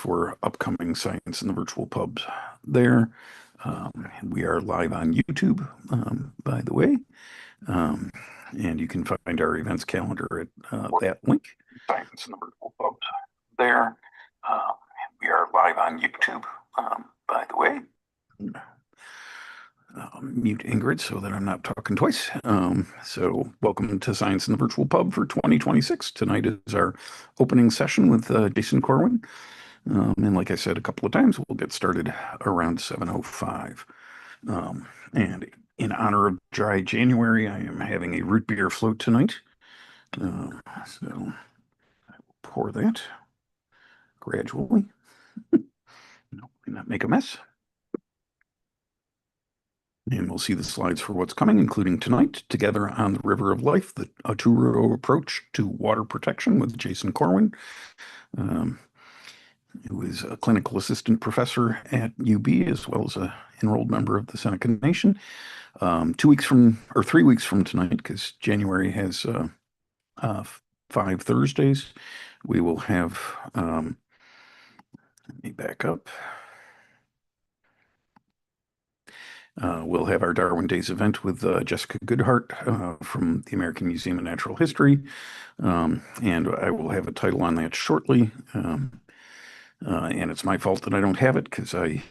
for upcoming Science in the Virtual Pubs there. We are live on YouTube, by the way, and you can find our events calendar at that link. Science in the Virtual Pubs there. We are live on YouTube, by the way. Mute Ingrid so that I'm not talking twice. So welcome to Science in the Virtual Pub for 2026. Tonight is our opening session with Jason Corwin. And like I said a couple of times, we'll get started around 7:05. And in honor of dry January, I am having a root beer float tonight. So I will pour that gradually. Hopefully not make a mess. And we'll see the slides for what's coming, including tonight, Together on the River of Life, a two-row approach to water protection with Jason Corwin, who is a clinical assistant professor at UB, as well as an enrolled member of the Seneca Nation. 3 weeks from tonight, because January has 5 Thursdays, we will have, let me back up. We'll have our Darwin Days event with Jessica Goodhart from the American Museum of Natural History, and I will have a title on that shortly. And it's my fault that I don't have it, because I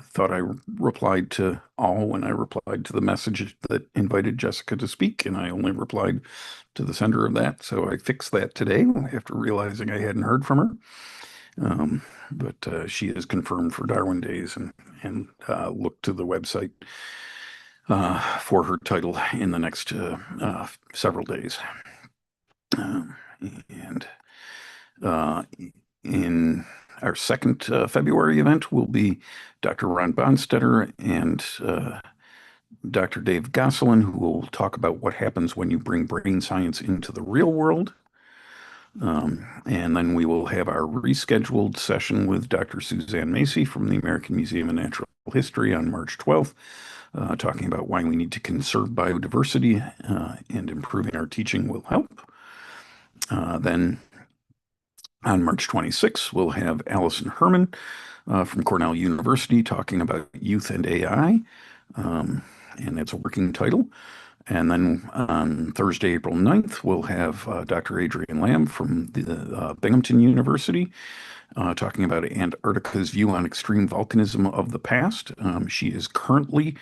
thought I replied to all when I replied to the message that invited Jessica to speak, and I only replied to the sender of that. So I fixed that today after realizing I hadn't heard from her. But she is confirmed for Darwin Days, and look to the website for her title in the next several days. And in our second February event will be Dr. Ron Bonstetter and Dr. Dave Gosselin, who will talk about what happens when you bring brain science into the real world. And then we will have our rescheduled session with Dr. Suzanne Macy from the American Museum of Natural History on March 12th, talking about why we need to conserve biodiversity and improving our teaching will help. Then on March 26th, we'll have Allison Herman from Cornell University talking about youth and AI, and that's a working title. And then on Thursday, April 9th, we'll have Dr. Adrienne Lamb from the Binghamton University talking about Antarctica's view on extreme volcanism of the past. She is currently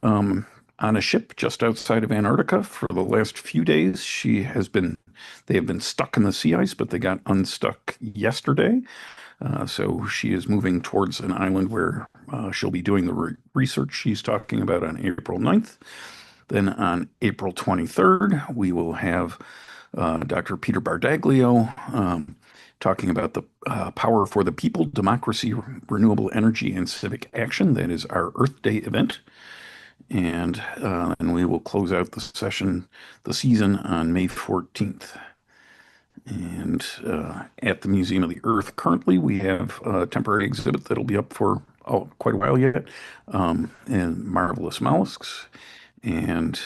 on a ship just outside of Antarctica. For the last few days, they have been stuck in the sea ice, but they got unstuck yesterday. So she is moving towards an island where she'll be doing the research she's talking about on April 9th. Then on April 23rd, we will have Dr. Peter Bardaglio talking about the Power for the People, Democracy, Renewable Energy, and Civic Action. That is our Earth Day event. And we will close out the season on May 14th. And at the Museum of the Earth currently, we have a temporary exhibit that'll be up for quite a while yet, and Marvelous Mollusks. And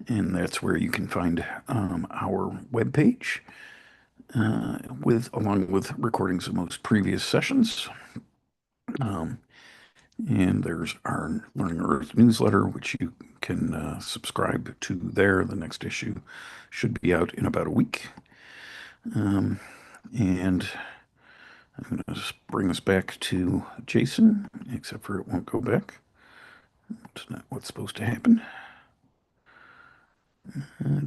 that's where you can find our webpage along with recordings of most previous sessions. And there's our Learning Earth newsletter, which you can subscribe to there. The next issue should be out in about a week. And I'm going to just bring us back to Jason, except for it won't go back. It's not what's supposed to happen. Go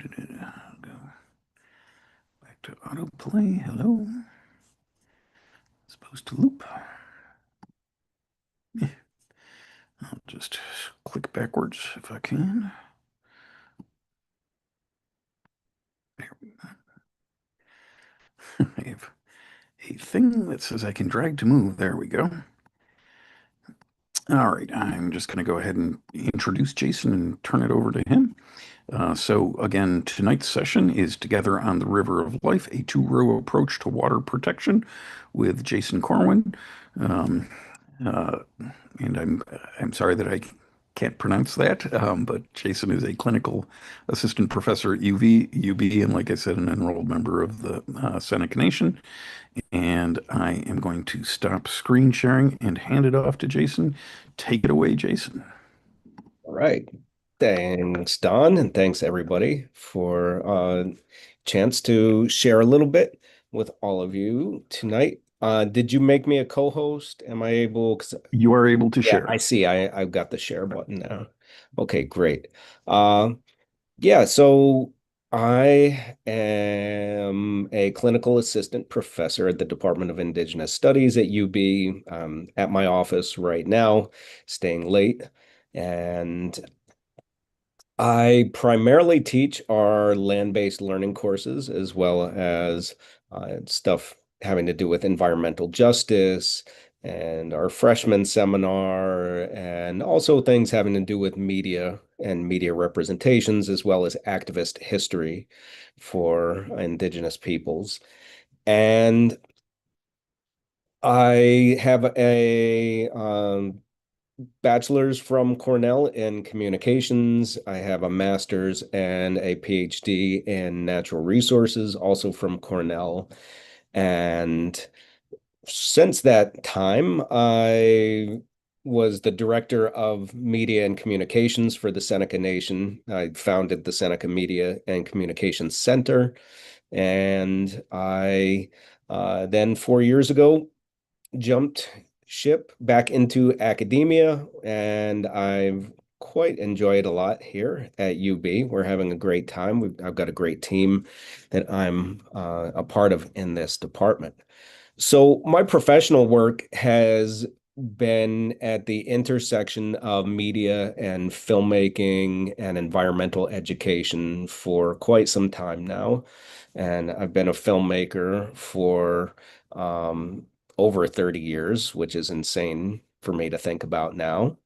back to autoplay. Hello. It's supposed to loop. I'll just click backwards if I can. There we go. I have a thing that says I can drag to move. There we go. All right, I'm just going to go ahead and introduce Jason and turn it over to him. So again, tonight's session is Together on the River of Life, a two-row approach to water protection with Jason Corwin. And I'm sorry that I can't pronounce that, but Jason is a clinical assistant professor at UB, and like I said, an enrolled member of the Seneca Nation. and I am going to stop screen sharing and hand it off to Jason. Take it away, Jason. All right. Thanks, Don, and thanks everybody for chance to share a little bit with all of you tonight. Did you make me a co-host? Am I able? 'Cause, You are able to yeah, I share. see. I've got the share button now. Okay, great. Uh, yeah, so I am a clinical assistant professor at the Department of Indigenous Studies at UB, at my office right now, staying late. And I primarily teach our land-based learning courses as well as stuff having to do with environmental justice and our freshman seminar, and also things having to do with media and media representations, as well as activist history for Indigenous peoples. And I have a bachelor's from Cornell in communications. I have a master's and a PhD in natural resources, also from Cornell. And since that time, I was the director of media and communications for the Seneca Nation. I founded the Seneca Media and Communications Center. And I then 4 years ago jumped ship back into academia, and I've quite enjoyed a lot here at UB. We're having a great time. I've got a great team that I'm a part of in this department. So my professional work has been at the intersection of media and filmmaking and environmental education for quite some time now. And I've been a filmmaker for um, over 30 years, which is insane for me to think about now.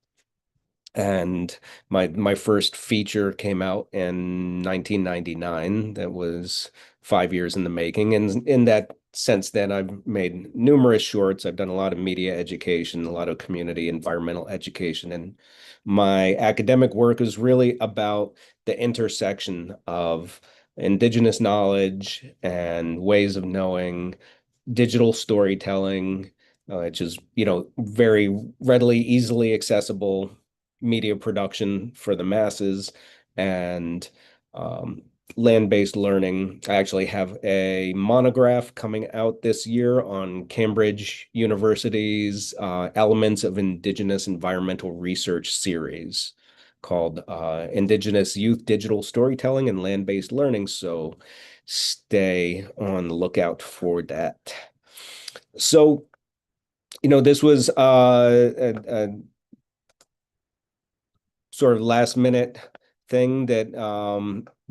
And my first feature came out in 1999. That was 5 years in the making. And in that since then, I've made numerous shorts. I've done a lot of media education, a lot of community environmental education. And my academic work is really about the intersection of Indigenous knowledge and ways of knowing, digital storytelling, which is, very readily, easily accessible media production for the masses, and um, land-based learning. I actually have a monograph coming out this year on Cambridge University's Elements of Indigenous Environmental Research series called Indigenous Youth Digital Storytelling and Land-Based Learning. So stay on the lookout for that. So, this was a sort of last minute thing that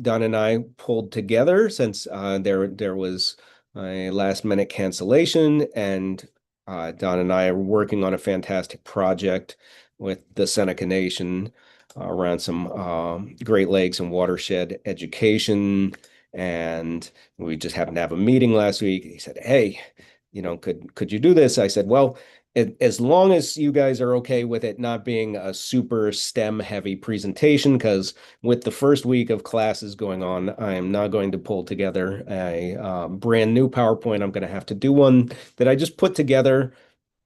Don and I pulled together since there was a last minute cancellation, and Don and I are working on a fantastic project with the Seneca Nation around some Great Lakes and watershed education. And we just happened to have a meeting last week. He said, "Hey, could you do this?" I said, "Well, as long as you guys are okay with it not being a super STEM heavy presentation, because with the first week of classes going on, I am not going to pull together a brand new PowerPoint. I'm going to have to do one that I just put together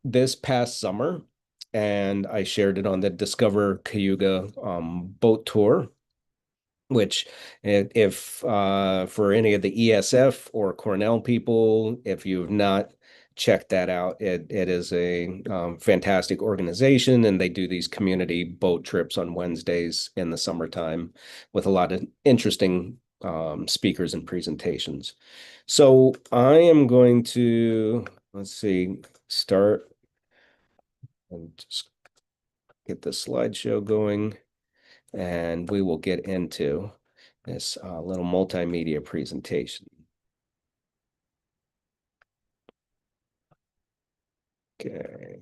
this past summer, and I shared it on the Discover Cayuga boat tour, which if for any of the ESF or Cornell people, if you've not checked that out, it is a fantastic organization, and they do these community boat trips on Wednesdays in the summertime with a lot of interesting speakers and presentations. So I am going to, let's see, start and just get the slideshow going, and we will get into this little multimedia presentation. Okay.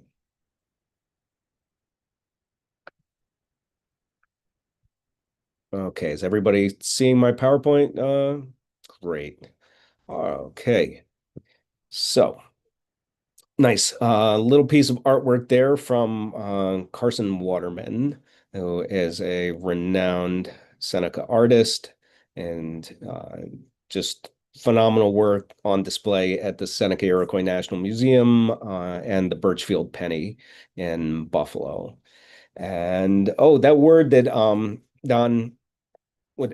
Okay, is everybody seeing my PowerPoint? Great. Okay. So, nice. Little piece of artwork there from Carson Waterman, who is a renowned Seneca artist, and just phenomenal work on display at the Seneca Iroquois National Museum and the Birchfield Penny in Buffalo. And oh, that word that Don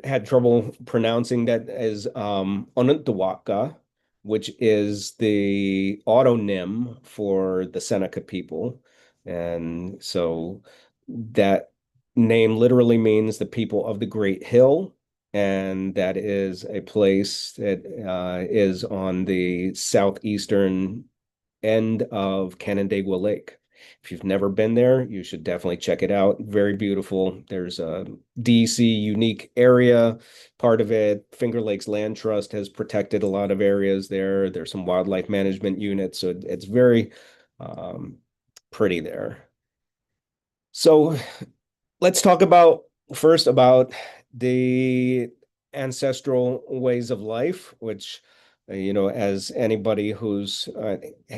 had trouble pronouncing, that is Onödowa'ga, which is the autonym for the Seneca people. And so that name literally means the people of the Great Hill. And that is a place that is on the southeastern end of Canandaigua Lake. If you've never been there, you should definitely check it out. Very beautiful. There's a DC unique area part of it. Finger Lakes Land Trust has protected a lot of areas there. There's some wildlife management units, so it's very um, pretty there. So let's talk about first about the ancestral ways of life, which, as anybody who's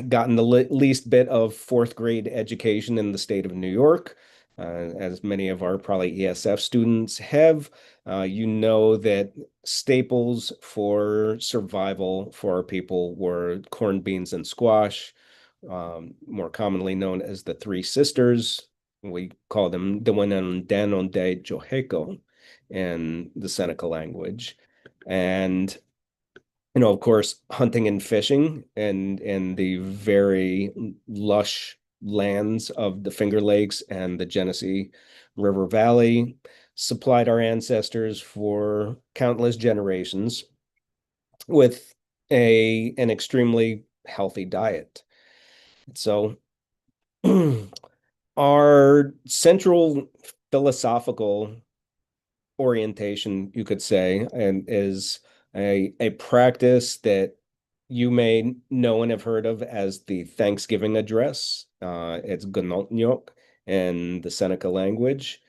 gotten the least bit of fourth grade education in the state of New York, as many of our probably ESF students have, you know that staples for survival for our people were corn, beans, and squash, more commonly known as the Three Sisters. We call them Dewenandanon de Joheco in the Seneca language. And, of course, hunting and fishing and in the very lush lands of the Finger Lakes and the Genesee River Valley supplied our ancestors for countless generations with an extremely healthy diet. So our central philosophical orientation, you could say, and is a practice that you may know and have heard of as the Thanksgiving address. It's Gunotnyok in the Seneca language,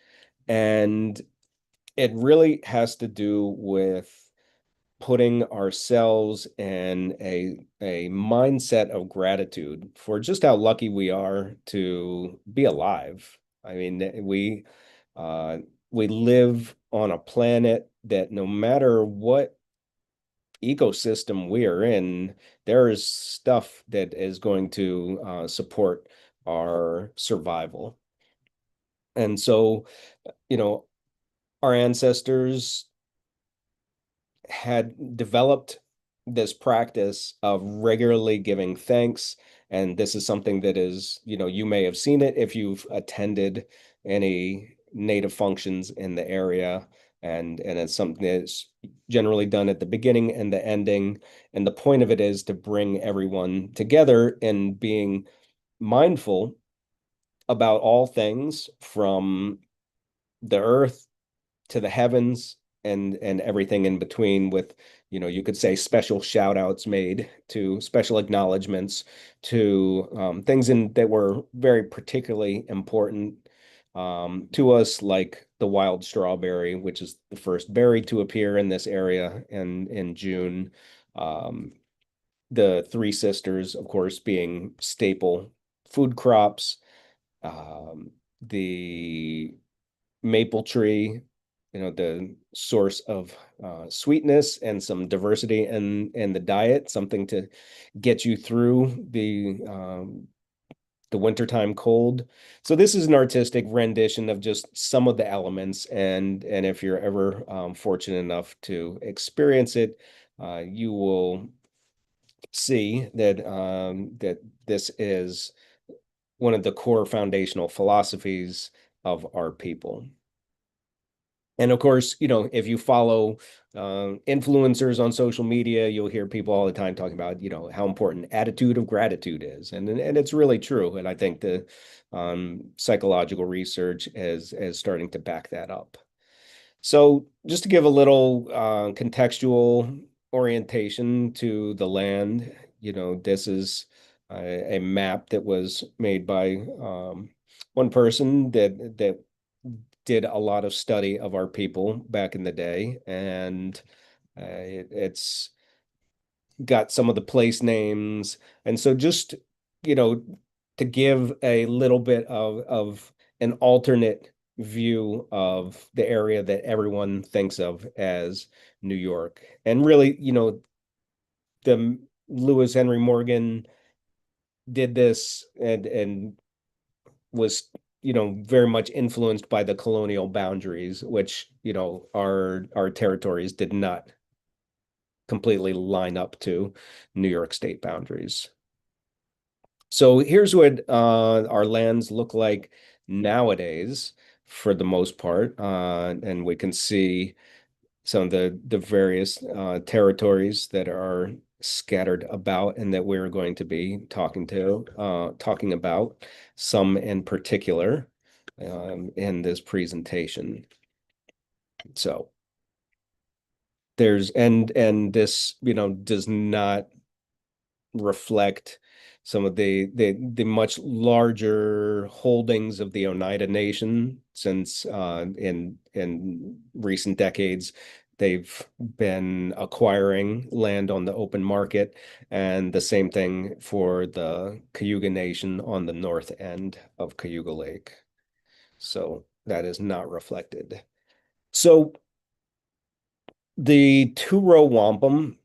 and it really has to do with putting ourselves in a mindset of gratitude for just how lucky we are to be alive. I mean, uh, we live on a planet that no matter what ecosystem we are in, there is stuff that is going to support our survival. And so, you know, our ancestors had developed this practice of regularly giving thanks. And this is something that is, you may have seen it if you've attended any native functions in the area. And it's something that's generally done at the beginning and the ending. And the point of it is to bring everyone together and being mindful about all things from the earth to the heavens and everything in between, with you could say special shout outs made to special acknowledgments to things that were very particularly important to us, like the wild strawberry, which is the first berry to appear in this area in June. um, the Three Sisters, of course, being staple food crops. The maple tree, the source of sweetness and some diversity in the diet, something to get you through the wintertime cold. So this is an artistic rendition of just some of the elements, and if you're ever fortunate enough to experience it, you will see that this is one of the core foundational philosophies of our people. And of course, if you follow influencers on social media, you'll hear people all the time talking about, how important attitude of gratitude is. And it's really true. And I think the psychological research is starting to back that up. So just to give a little contextual orientation to the land, this is a map that was made by one person that did a lot of study of our people back in the day, and it's got some of the place names. And so just, you know, to give a little bit of an alternate view of the area that everyone thinks of as New York. And really, the Lewis Henry Morgan did this and was, very much influenced by the colonial boundaries, which, our territories did not completely line up to New York State boundaries. So here's what our lands look like nowadays for the most part. And we can see some of the various territories that are scattered about and that we're going to be talking about, some in particular in this presentation. So and this, does not reflect some of the much larger holdings of the Oneida Nation since in recent decades they've been acquiring land on the open market, and the same thing for the Cayuga Nation on the north end of Cayuga Lake. So that is not reflected. So the two-row wampum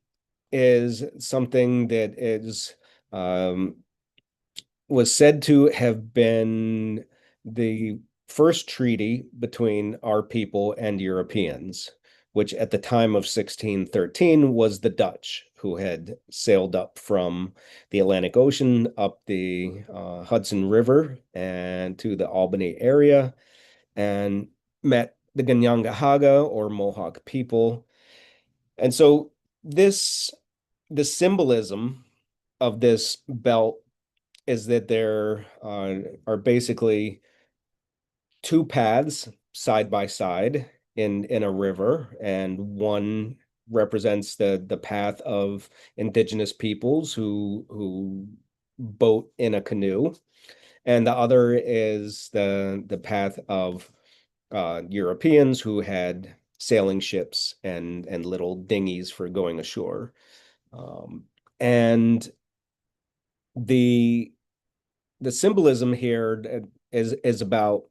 is something that um, was said to have been the first treaty between our people and Europeans, which at the time of 1613 was the Dutch, who had sailed up from the Atlantic Ocean up the Hudson River and to the Albany area and met the Onödowa'ga or Mohawk people. And so this the symbolism of this belt is that there are basically two paths side by side in a river, and one represents the path of indigenous peoples who boat in a canoe, and the other is the path of Europeans who had sailing ships and little dinghies for going ashore. And the the symbolism here is about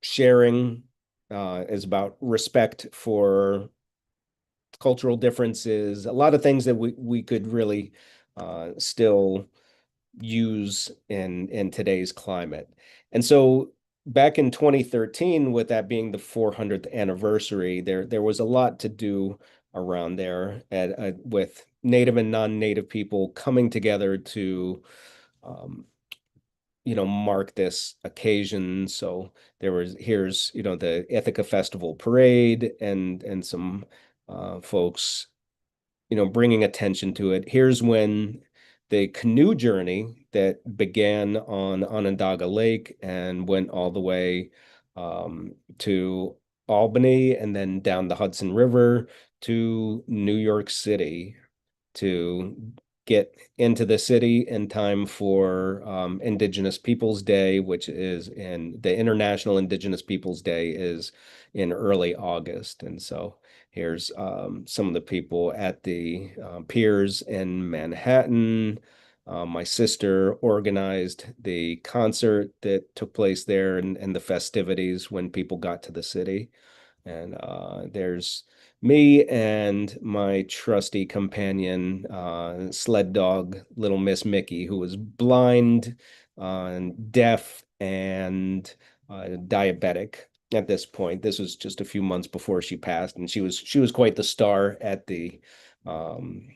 sharing, is about respect for cultural differences, a lot of things that we could really still use in today's climate. And so back in 2013, with that being the 400th anniversary, there was a lot to do around there with Native and non-Native people coming together to um, mark this occasion. So here's the Ithaca Festival Parade and some folks bringing attention to it. Here's when the canoe journey that began on Onondaga Lake and went all the way to Albany and then down the Hudson River to New York City to get into the city in time for Indigenous Peoples Day, which is in the International Indigenous Peoples Day is in early August. And so here's some of the people at the piers in Manhattan. My sister organized the concert that took place there and the festivities when people got to the city. And there's me and my trusty companion, sled dog, little Miss Mickey, who was blind, deaf, and diabetic at this point. This was just a few months before she passed, and she was quite the star at the um,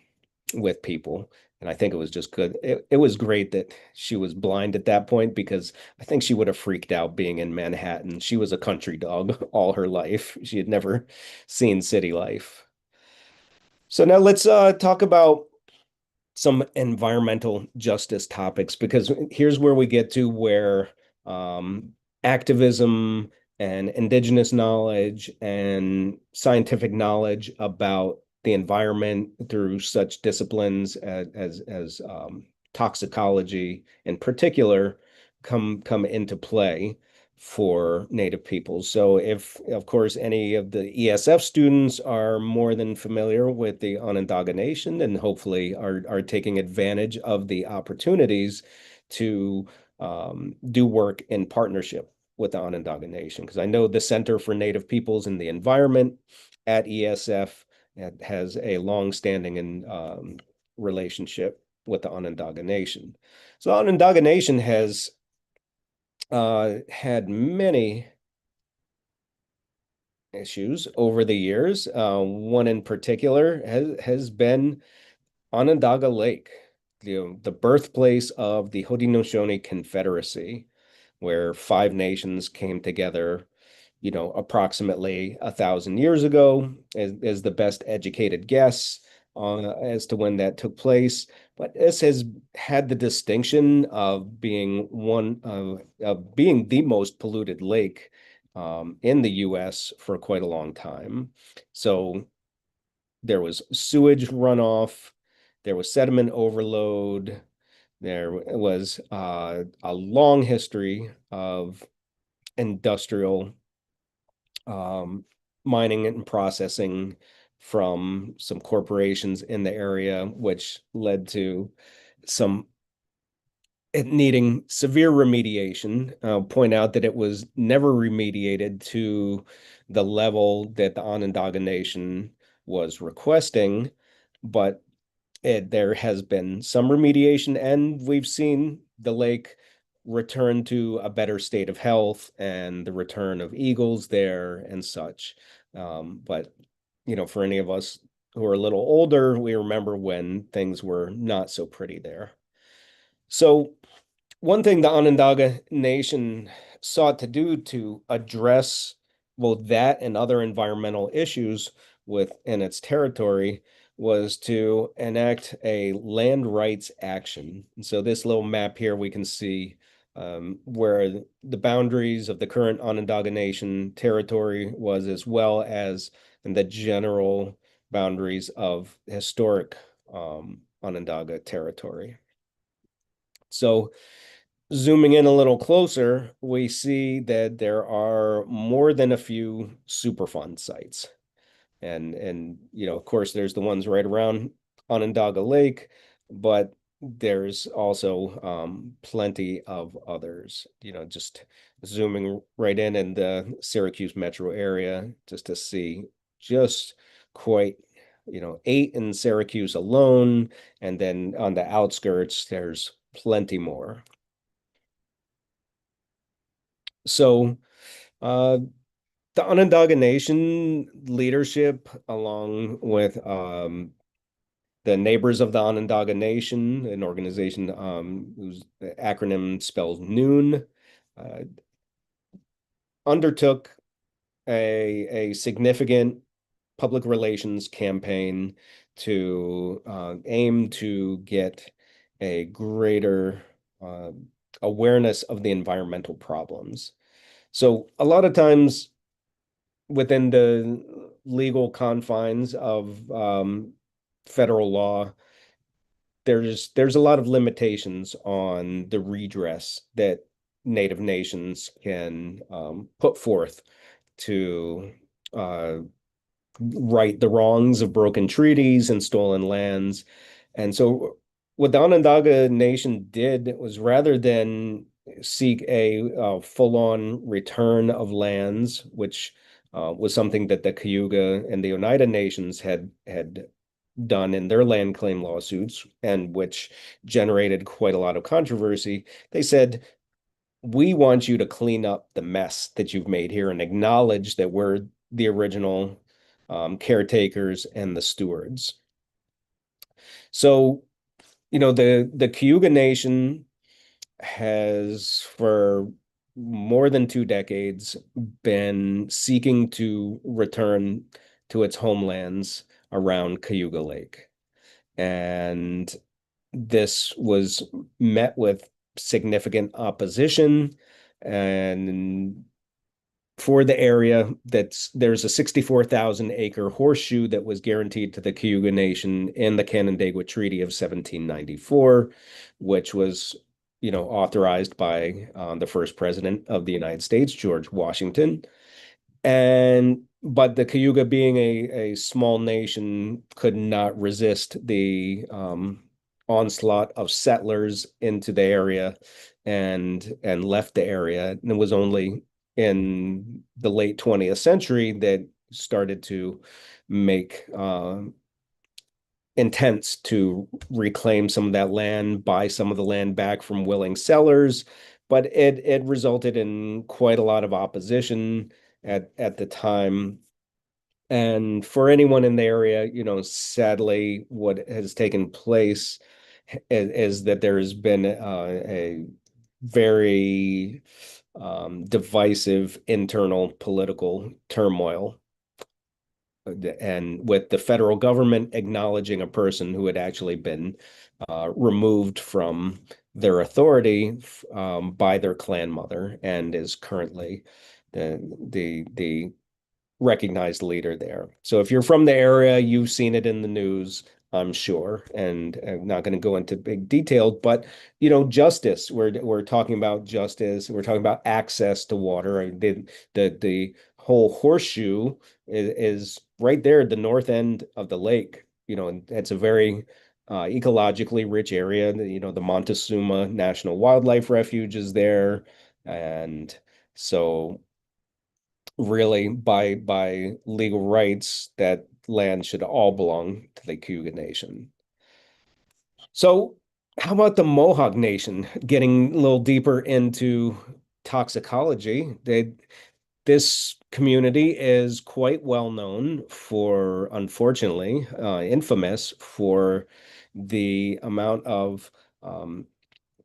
with people. And I think it was just good. It was great that she was blind at that point because I think she would have freaked out being in Manhattan. She was a country dog all her life. She had never seen city life. So now let's talk about some environmental justice topics, because here's where we get to where um, activism and indigenous knowledge and scientific knowledge about the environment through such disciplines as toxicology in particular come into play for Native peoples. So if, of course, any of the ESF students are more than familiar with the Onondaga Nation and hopefully are taking advantage of the opportunities to do work in partnership with the Onondaga Nation, because I know the Center for Native Peoples and the Environment at ESF It has a long-standing relationship with the Onondaga Nation. So the Onondaga Nation has had many issues over the years. One in particular has been Onondaga Lake, the birthplace of the Haudenosaunee Confederacy, where five nations came together, approximately 1,000 years ago, as the best educated guess as to when that took place. But this has had the distinction of being being the most polluted lake in the U.S. for quite a long time. So there was sewage runoff, there was sediment overload, there was a long history of industrial mining and processing from some corporations in the area, which led to some it needing severe remediation. I'll point out that it was never remediated to the level that the Onondaga Nation was requesting, but there has been some remediation, and we've seen the lake return to a better state of health and the return of eagles there and such. But, for any of us who are a little older, we remember when things were not so pretty there. So one thing the Onondaga Nation sought to do to address both that and other environmental issues within its territory was to enact a land rights action. And so this little map here, we can see where the boundaries of the current Onondaga Nation territory was, as well as the general boundaries of historic Onondaga territory. So zooming in a little closer, we see that there are more than a few Superfund sites. And of course, there's the ones right around Onondaga Lake, but there's also plenty of others, just zooming right in the Syracuse metro area just to see just quite, 8 in Syracuse alone. And then on the outskirts, there's plenty more. So the Onondaga Nation leadership, along with the Neighbors of the Onondaga Nation, an organization whose acronym spells NOON, undertook a significant public relations campaign to aim to get a greater awareness of the environmental problems. So a lot of times within the legal confines of federal law, there's a lot of limitations on the redress that Native nations can put forth to right the wrongs of broken treaties and stolen lands. And so what the Onondaga Nation did was, rather than seek a full-on return of lands, which was something that the Cayuga and the Oneida Nations had done in their land claim lawsuits, and which generated quite a lot of controversy, they said, we want you to clean up the mess that you've made here and acknowledge that we're the original caretakers and the stewards. So, the Cayuga Nation has, for more than 2 decades, been seeking to return to its homelands around Cayuga Lake. And this was met with significant opposition. And for the area, there's a 64,000-acre horseshoe that was guaranteed to the Cayuga Nation in the Canandaigua Treaty of 1794, which was, authorized by the first president of the United States, George Washington. But the Cayuga, being a small nation, could not resist the onslaught of settlers into the area and left the area. And it was only in the late 20th century that started to make intents to reclaim some of that land, buy some of the land back from willing sellers, but it resulted in quite a lot of opposition at the time. And for anyone in the area, sadly, what has taken place is that there has been a very divisive internal political turmoil, and with the federal government acknowledging a person who had actually been removed from their authority by their clan mother and is currently the recognized leader there. So if you're from the area, you've seen it in the news, I'm sure, and I'm not going to go into big detail, but justice. We're talking about justice. We're talking about access to water. The whole horseshoe is right there at the north end of the lake. And it's a very ecologically rich area. The Montezuma National Wildlife Refuge is there, and so really by legal rights, that land should all belong to the Cayuga Nation. So how about the Mohawk Nation? Getting a little deeper into toxicology, this community is quite well known for, unfortunately, infamous for the amount of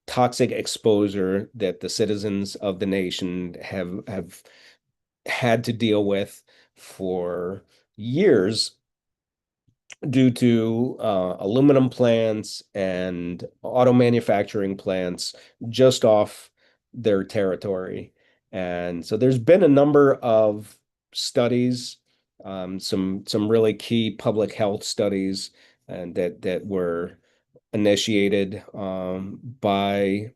toxic exposure that the citizens of the nation have had to deal with for years due to aluminum plants and auto manufacturing plants just off their territory. And so there's been a number of studies, some really key public health studies, and that were initiated by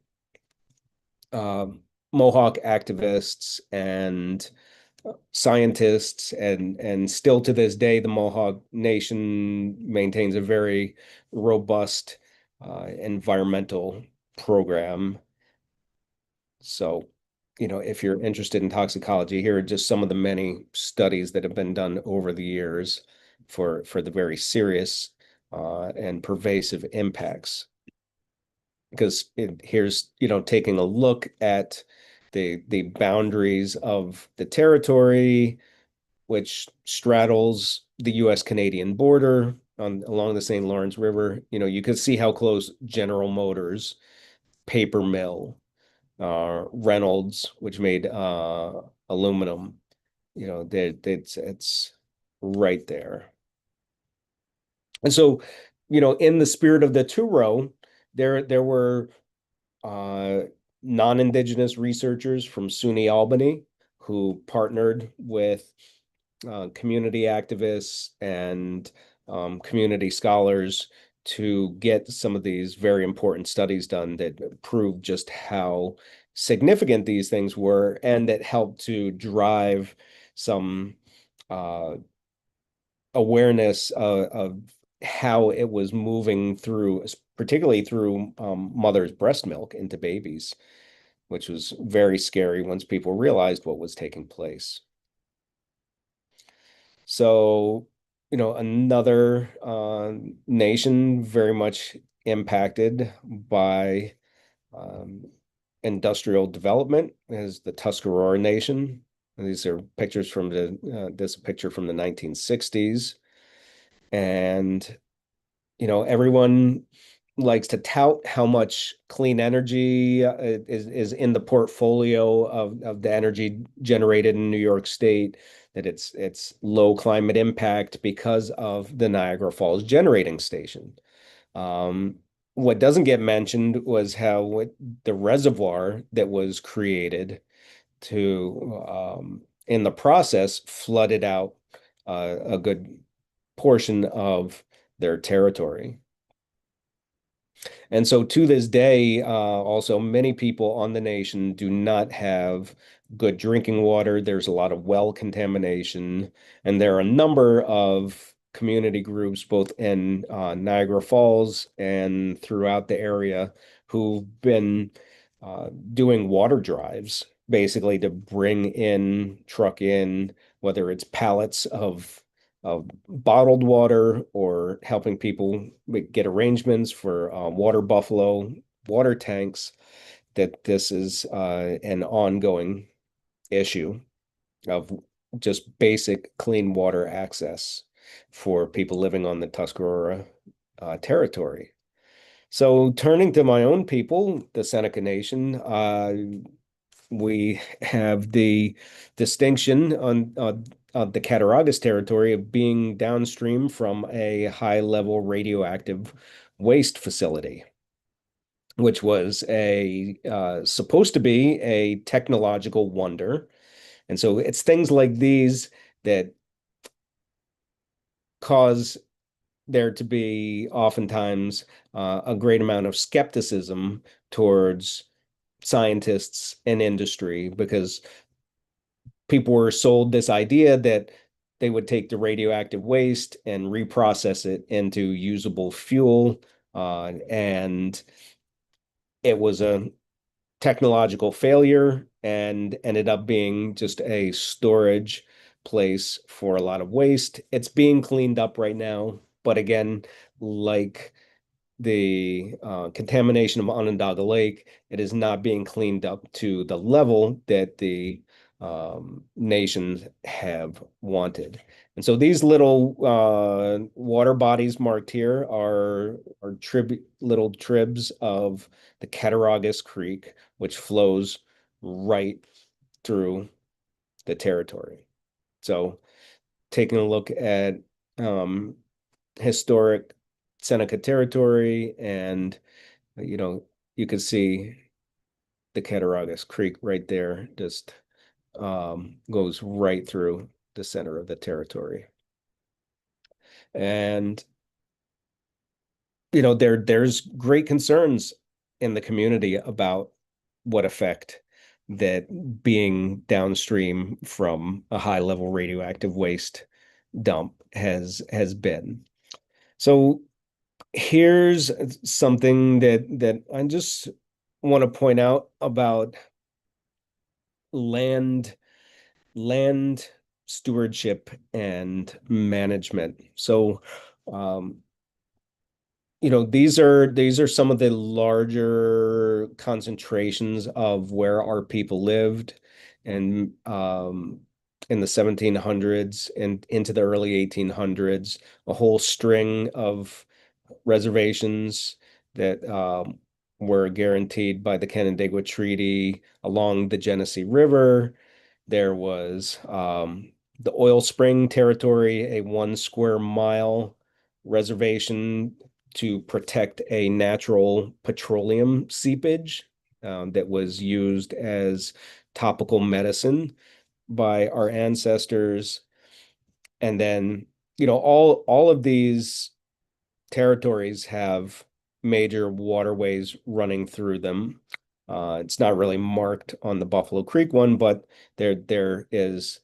uh, Mohawk activists and scientists, and still to this day, the Mohawk Nation maintains a very robust environmental program. So, if you're interested in toxicology, here are just some of the many studies that have been done over the years for the very serious and pervasive impacts. Because here's, taking a look at the boundaries of the territory, which straddles the U.S.-Canadian border along the St. Lawrence River. You could see how close General Motors, paper mill, Reynolds, which made aluminum, it's right there. And so, in the spirit of the two-row, there were uh, non-Indigenous researchers from SUNY Albany who partnered with community activists and community scholars to get some of these very important studies done that proved just how significant these things were, and that helped to drive some awareness of how it was moving through, particularly through mother's breast milk into babies, which was very scary once people realized what was taking place. So, another nation very much impacted by industrial development is the Tuscarora Nation. And these are pictures from this picture from the 1960s. And, everyone likes to tout how much clean energy is in the portfolio of the energy generated in New York State, that it's low climate impact because of the Niagara Falls generating station. What doesn't get mentioned was how the reservoir that was created to, in the process, flooded out a good portion of their territory. And so to this day, also, many people on the nation do not have good drinking water. There's a lot of well contamination, and there are a number of community groups, both in Niagara Falls and throughout the area, who've been doing water drives basically to truck in, whether it's pallets of bottled water or helping people get arrangements for water buffalo, water tanks, that this is an ongoing issue of just basic clean water access for people living on the Tuscarora territory. So turning to my own people, the Seneca Nation, we have the distinction on the Cattaraugus territory of being downstream from a high-level radioactive waste facility, which was a supposed to be a technological wonder. And so it's things like these that cause there to be oftentimes a great amount of skepticism towards scientists and industry because people were sold this idea that they would take the radioactive waste and reprocess it into usable fuel. And it was a technological failure and ended up being just a storage place for a lot of waste. It's being cleaned up right now. But again, like the contamination of Onondaga Lake, it is not being cleaned up to the level that the nations have wanted. And so these little water bodies marked here are little tribs of the Cattaraugus Creek, which flows right through the territory. So taking a look at um, historic Seneca territory, and you know, you can see the Cattaraugus Creek right there, just goes right through the center of the territory. And there's great concerns in the community about what effect that being downstream from a high level radioactive waste dump has been. So here's something that I just want to point out about land land stewardship and management. So um, these are some of the larger concentrations of where our people lived, and in the 1700s and into the early 1800s, a whole string of reservations that were guaranteed by the Canandaigua Treaty along the Genesee River. There was the Oil Spring Territory, a 1 square mile reservation to protect a natural petroleum seepage that was used as topical medicine by our ancestors. And then, all of these territories have major waterways running through them. It's not really marked on the Buffalo Creek one, but there is,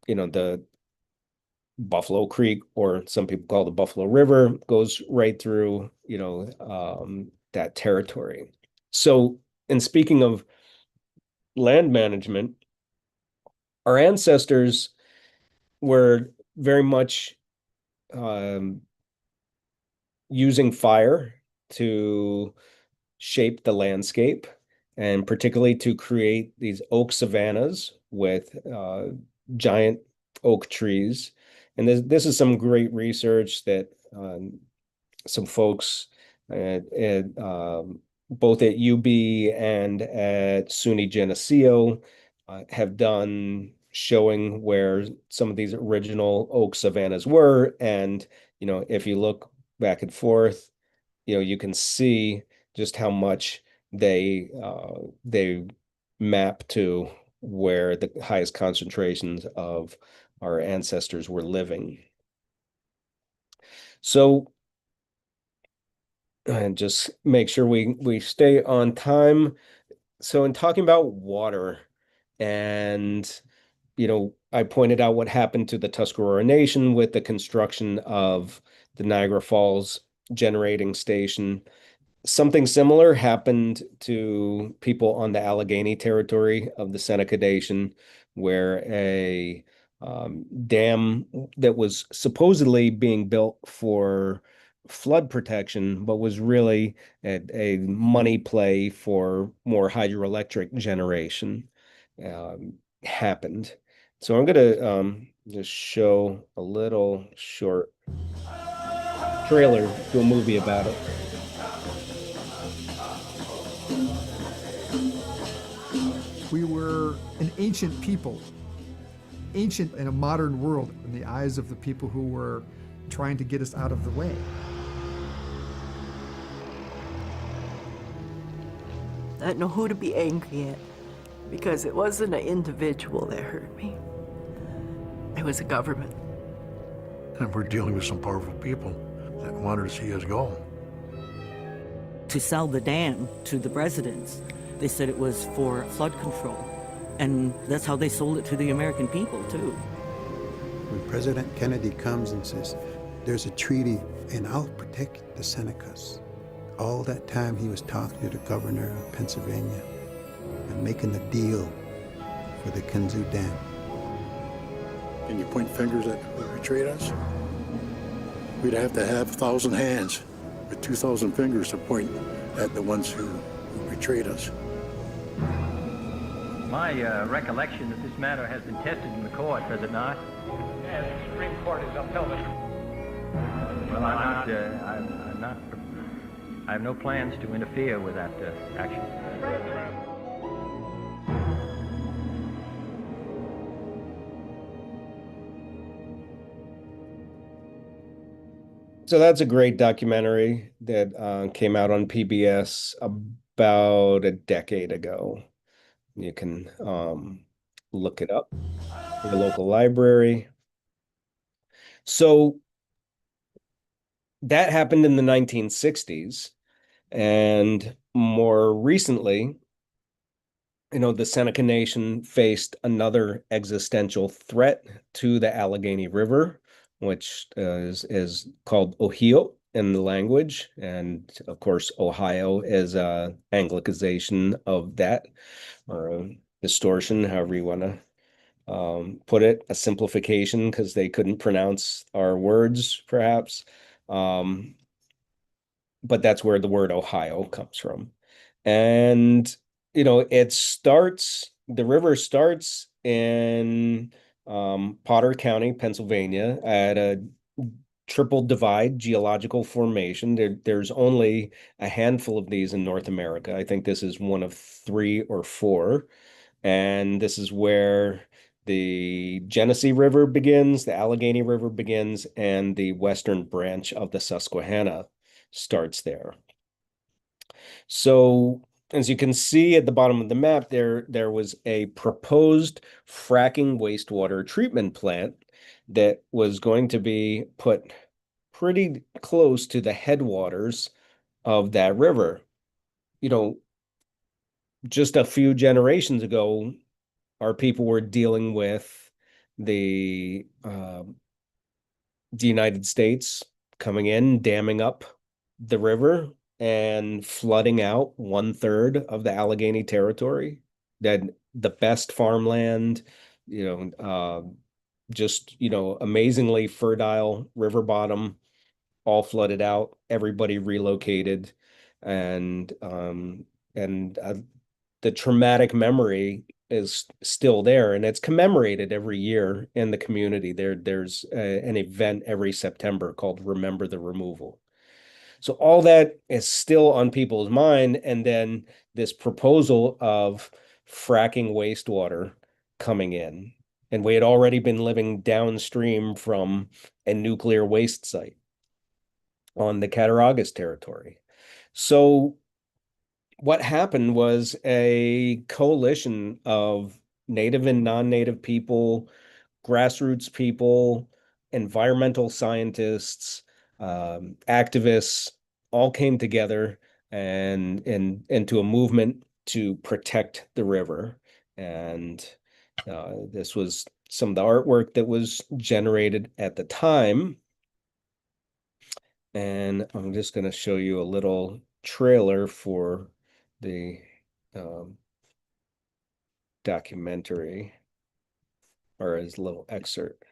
the Buffalo Creek, or some people call the Buffalo River, goes right through, that territory. So, in speaking of land management, our ancestors were very much um, using fire to shape the landscape, and particularly to create these oak savannas with giant oak trees. And this is some great research that some folks both at UB and at SUNY Geneseo have done, showing where some of these original oak savannas were. And, if you look back and forth, you can see just how much they map to where the highest concentrations of our ancestors were living. So, and just make sure we stay on time. So in talking about water, and I pointed out what happened to the Tuscarora Nation with the construction of the Niagara Falls generating station. Something similar happened to people on the Allegheny territory of the Seneca Nation, where a dam that was supposedly being built for flood protection, but was really a money play for more hydroelectric generation, happened. So I'm going to just show a little short trailer to a movie about it. We were an ancient people, ancient in a modern world in the eyes of the people who were trying to get us out of the way. I didn't know who to be angry at, because it wasn't an individual that hurt me. It was a government. And we're dealing with some powerful people that wanted to see us go. To sell the dam to the residents, they said it was for flood control. And that's how they sold it to the American people, too. When President Kennedy comes and says, there's a treaty and I'll protect the Senecas. All that time he was talking to the governor of Pennsylvania and making a deal for the Kinzu Dam. Can you point fingers at who betrayed us? We'd have to have 1,000 hands with 2,000 fingers to point at the ones who betrayed us. My recollection that this matter has been tested in the court, has it not? Yes, the Supreme Court has upheld it. Well, I'm not, I have no plans to interfere with that action. So that's a great documentary that came out on PBS about a decade ago. You can look it up in the local library. So that happened in the 1960s. And more recently, the Seneca Nation faced another existential threat to the Allegheny River, which is called Ohio in the language. And of course, Ohio is a Anglicization of that, or a distortion, however you want to put it, a simplification, because they couldn't pronounce our words, perhaps. But that's where the word Ohio comes from. And, the river starts in Potter County, Pennsylvania, at a triple divide geological formation. There's only a handful of these in North America. I think this is one of 3 or 4. And this is where the Genesee River begins, the Allegheny River begins, and the western branch of the Susquehanna starts there. So as you can see at the bottom of the map, there was a proposed fracking wastewater treatment plant that was going to be put pretty close to the headwaters of that river. Just a few generations ago, our people were dealing with the United States coming in, damming up the river and flooding out 1/3 of the Allegheny territory. That the best farmland, just amazingly fertile river bottom, all flooded out. Everybody relocated, and the traumatic memory is still there, and it's commemorated every year in the community. There's an event every September called Remember the Removal. So all that is still on people's mind, and then this proposal of fracking wastewater coming in, and we had already been living downstream from a nuclear waste site on the Cattaraugus territory. So what happened was a coalition of native and non-native people, grassroots people, environmental scientists, activists, all came together and into a movement to protect the river. And this was some of the artwork that was generated at the time. And I'm just going to show you a little trailer for the documentary, or his little excerpt.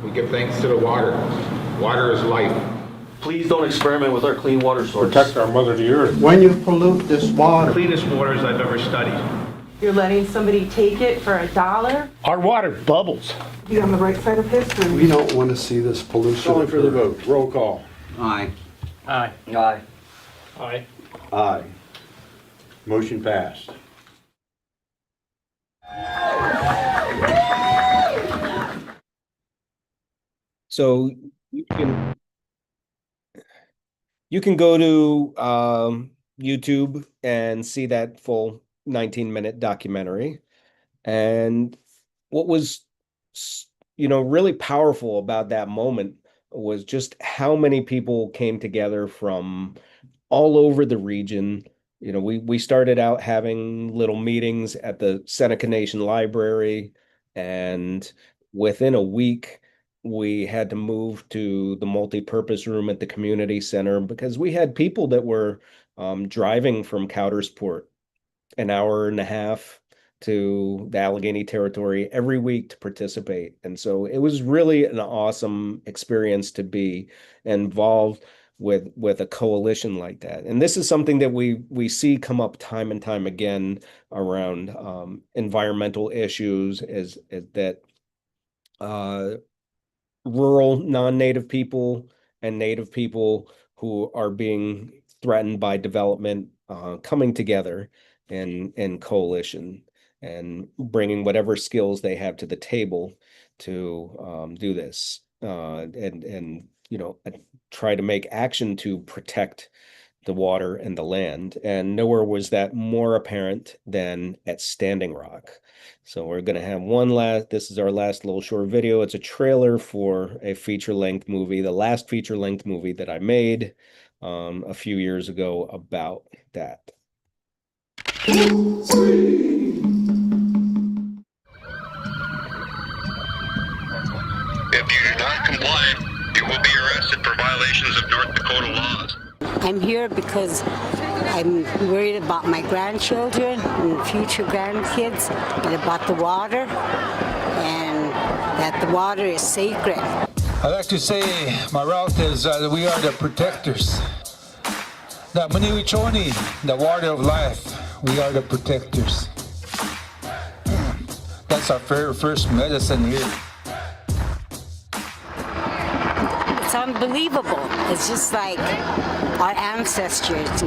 We give thanks to the water. Water is life. Please don't experiment with our clean water source. Protect our mother, the earth. When you pollute this water, Cleanest waters I've ever studied. You're letting somebody take it for $1? Our water bubbles. Be on the right side of history. we don't want to see this pollution. Calling for the occur. vote. Roll call. Aye. Aye. Aye. Aye. Aye. Motion passed. So you can go to YouTube and see that full 19-minute documentary. And what was, really powerful about that moment was just how many people came together from all over the region. We started out having little meetings at the Seneca Nation library, and within a week, we had to move to the multi-purpose room at the community center because we had people that were driving from Coudersport an hour and a half to the Allegheny Territory every week to participate. And so it was really an awesome experience to be involved with a coalition like that. And this is something that we see come up time and time again around environmental issues, is that rural non-native people and native people who are being threatened by development coming together in coalition and bringing whatever skills they have to the table to do this and try to make action to protect the water and the land. And nowhere was that more apparent than at Standing Rock. So we're going to have this is our last little short video. It's a trailer for a feature-length movie, the last feature-length movie that I made a few years ago about that. If you do not comply, you will be arrested for violations of North Dakota laws. I'm here because I'm worried about my grandchildren and future grandkids, and about the water, and that the water is sacred. I like to say, my relatives, that we are the protectors. That Maniwichoni, the water of life, we are the protectors. That's our very first medicine here. It's unbelievable. It's just like our ancestors,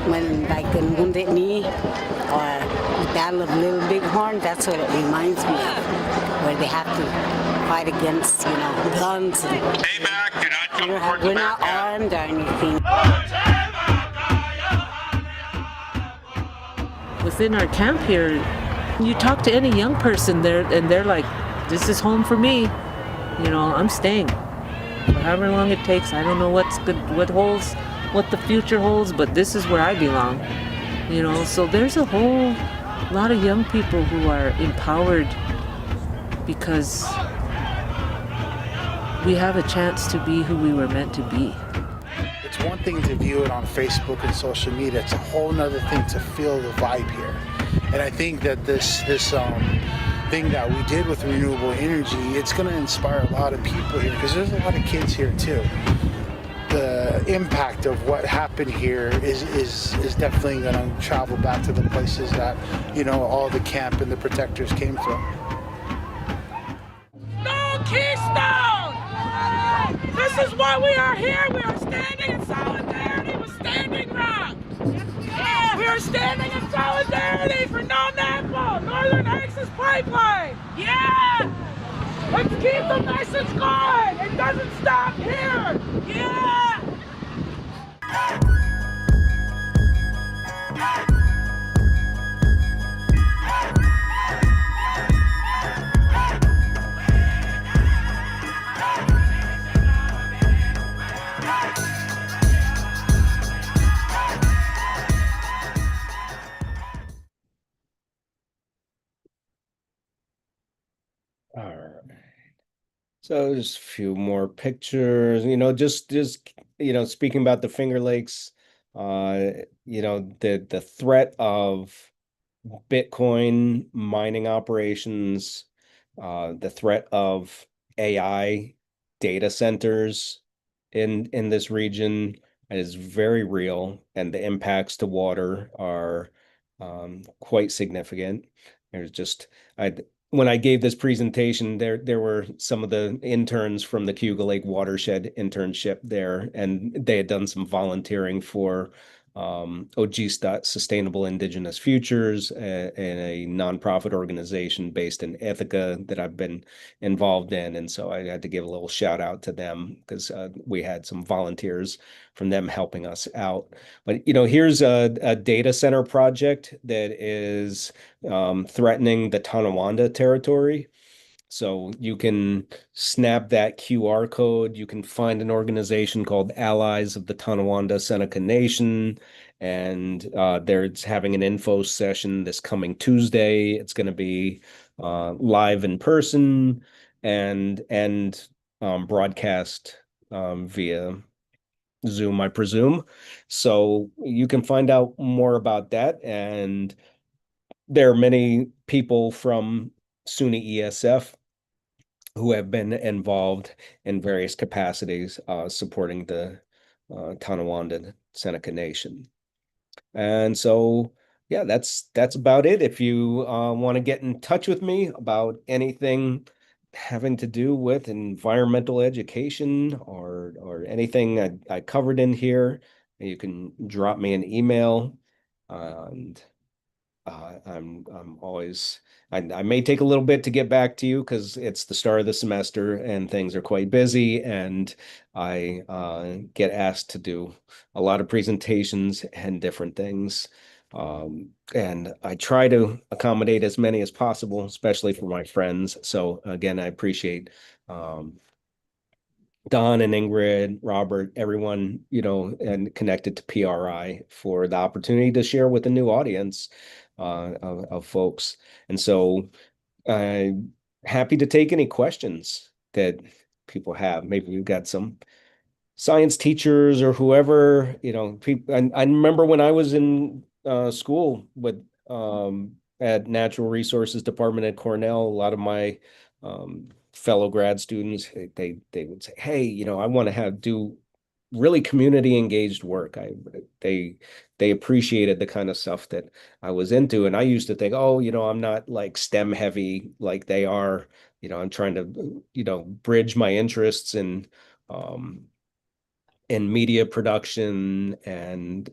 when like in Wounded Knee or the Battle of Little Bighorn, that's what it reminds me of, where they have to fight against, guns. And Stay back, do not come towards the we're not armed or anything. Within our camp here, you talk to any young person there, and they're like, "This is home for me. I'm staying." However long it takes, I don't know what's good, what the future holds, but this is where I belong. So there's a whole lot of young people who are empowered because we have a chance to be who we were meant to be. It's one thing to view it on Facebook and social media. It's a whole nother thing to feel the vibe here. And I think that this thing that we did with renewable energy, it's going to inspire a lot of people here, because there's a lot of kids here too. impact of what happened here is definitely going to travel back to the places that, all the camp and the protectors came from. No Keystone! This is why we are here. We are standing in solidarity with Standing Rock. Yeah. We are standing in solidarity for No NAPA, Northern Access Pipeline. Yeah! Let's keep the message going. It doesn't stop here. Yeah! All right. So just a few more pictures, speaking about the Finger Lakes, the threat of Bitcoin mining operations, the threat of AI data centers in this region is very real, and the impacts to water are quite significant. There's just when I gave this presentation, there were some of the interns from the Cayuga Lake Watershed internship there, and they had done some volunteering for OGSTAT Sustainable Indigenous Futures, and a nonprofit organization based in Ithaca that I've been involved in. And so I had to give a little shout out to them because we had some volunteers from them helping us out. But, here's a data center project that is threatening the Tonawanda territory. So you can snap that QR code. You can find an organization called Allies of the Tonawanda Seneca Nation, and they're having an info session this coming Tuesday. It's going to be live in person and broadcast via Zoom, I presume. So you can find out more about that. And there are many people from SUNY ESF who have been involved in various capacities supporting the Tonawanda Seneca Nation. And so, yeah, that's about it. If you want to get in touch with me about anything having to do with environmental education or anything I covered in here, you can drop me an email. And I'm always, I may take a little bit to get back to you because it's the start of the semester and things are quite busy, and I get asked to do a lot of presentations and different things. And I try to accommodate as many as possible, especially for my friends. So again, I appreciate Don and Ingrid, Robert, everyone, and connected to PRI for the opportunity to share with a new audience of folks. And so I'm happy to take any questions that people have. Maybe we've got some science teachers or whoever, people. I remember when I was in school with at Natural Resources Department at Cornell, a lot of my fellow grad students, they would say, hey, I want to do really community engaged work. They appreciated the kind of stuff that I was into. And I used to think, oh, I'm not like STEM heavy like they are. I'm trying to, bridge my interests in media production and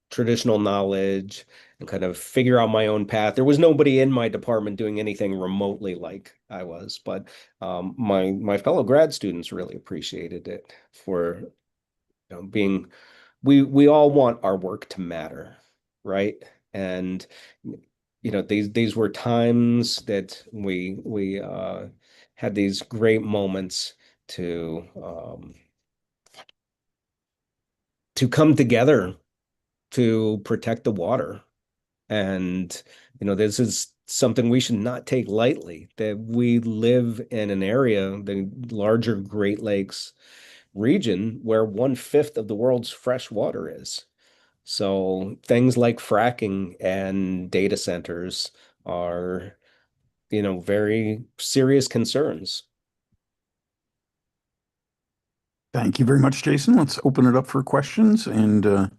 traditional knowledge and kind of figure out my own path. There was nobody in my department doing anything remotely like I was, but my fellow grad students really appreciated it for being. We all want our work to matter, right? And these were times that we had these great moments to come together to protect the water. And, this is something we should not take lightly, that we live in an area, the larger Great Lakes region, where 1/5 of the world's fresh water is. So things like fracking and data centers are, very serious concerns. Thank you very much, Jason. Let's open it up for questions, and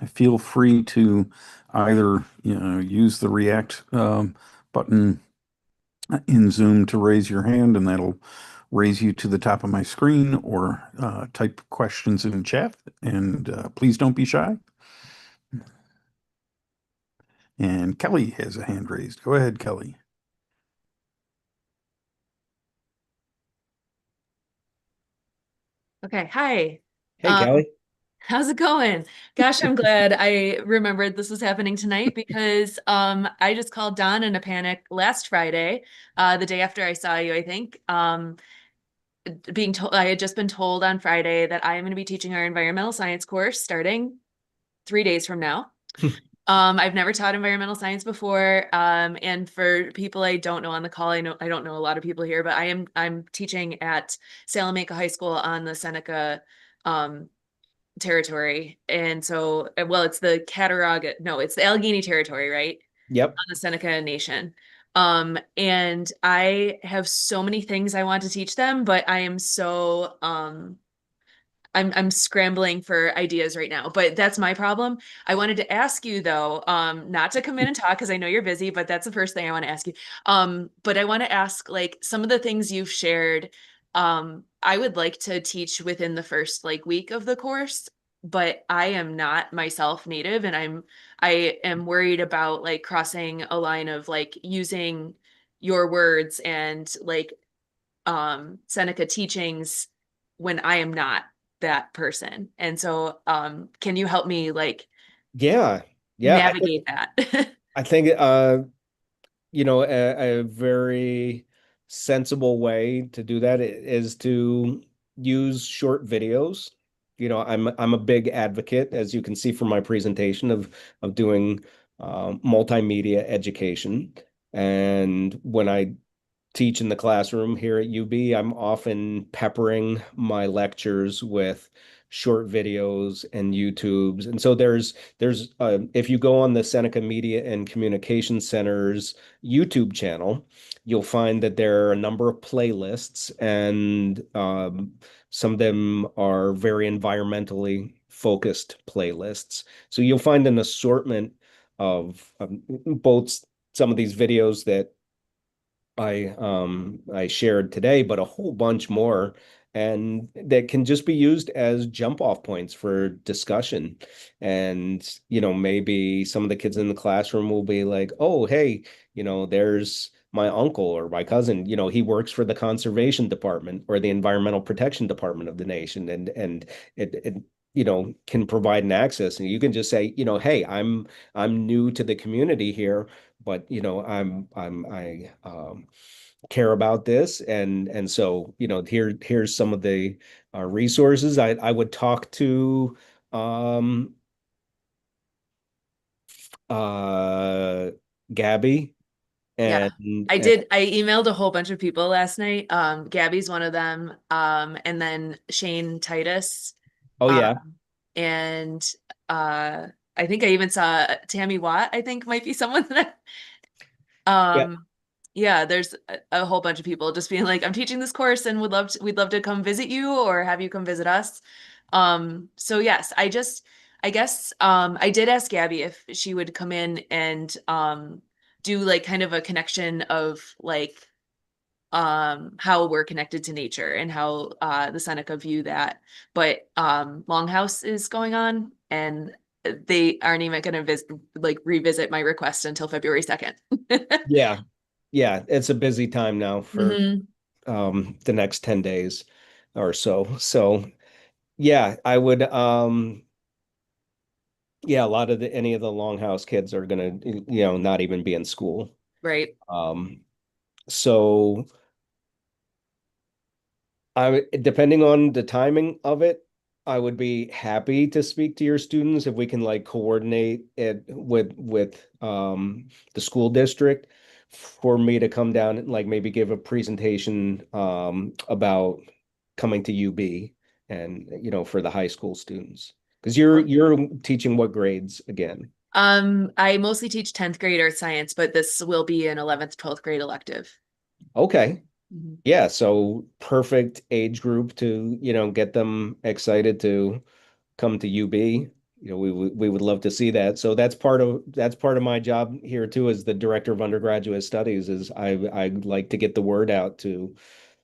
feel free to either use the React button in Zoom to raise your hand, and that'll raise you to the top of my screen, or type questions in chat, and please don't be shy. And Kelly has a hand raised. Go ahead, Kelly. Okay, hi. Hey, Kelly. How's it going? Gosh, I'm glad I remembered this was happening tonight because I just called Don in a panic last Friday, the day after I saw you, I think. Being told I had just been told on Friday that I am going to be teaching our environmental science course starting 3 days from now. I've never taught environmental science before. And for people I don't know on the call, I don't know a lot of people here, but I'm teaching at Salamanca High School on the Seneca territory. And so, well, it's the Cattaraugus, no, it's the Allegheny territory, right? Yep. On the Seneca Nation. And I have so many things I want to teach them, but I am so I'm scrambling for ideas right now, but that's my problem. I wanted to ask you though, not to come in and talk because I know you're busy, but that's the first thing I want to ask you. But I want to ask like some of the things you've shared. I would like to teach within the first like week of the course, but I am not myself native, and I am worried about like crossing a line of like using your words and like Seneca teachings when I am not that person. And so can you help me like Yeah. navigate that? I think a very sensible way to do that is to use short videos. I'm a big advocate, as you can see from my presentation, of doing multimedia education. And when I teach in the classroom here at UB, I'm often peppering my lectures with short videos and YouTubes. And so there's if you go on the Seneca Media and Communication Center's YouTube channel, you'll find that there are a number of playlists, and some of them are very environmentally focused playlists. So you'll find an assortment of both some of these videos that I shared today, but a whole bunch more, and that can just be used as jump off points for discussion. And maybe some of the kids in the classroom will be like, oh, hey, there's my uncle or my cousin, he works for the conservation department or the environmental protection department of the nation, and it can provide an access, and you can just say, hey, I'm new to the community here, but I care about this, and so here's some of the resources. I would talk to Gabby, Yeah, and I did. I emailed a whole bunch of people last night. Gabby's one of them. And then Shane Titus. Oh yeah. And I think I even saw Tammy Watt, I think might be someone that yeah, there's a whole bunch of people just being like, I'm teaching this course and we'd love to come visit you or have you come visit us. So yes, I guess I did ask Gabby if she would come in and do like kind of a connection of like how we're connected to nature and how the Seneca view that. But Longhouse is going on, and they aren't even going to revisit my request until February 2nd. Yeah, it's a busy time now for the next 10 days or so. So yeah, I would a lot of any of the Longhouse kids are gonna not even be in school. Right. So depending on the timing of it, I would be happy to speak to your students if we can like coordinate it with the school district for me to come down and like maybe give a presentation about coming to UB and for the high school students. Because you're teaching what grades again? I mostly teach 10th grade earth science, but this will be an 11th, 12th grade elective. Okay. Yeah, so perfect age group to, get them excited to come to UB. We would love to see that. So that's part of my job here too, as the director of undergraduate studies, is I like to get the word out to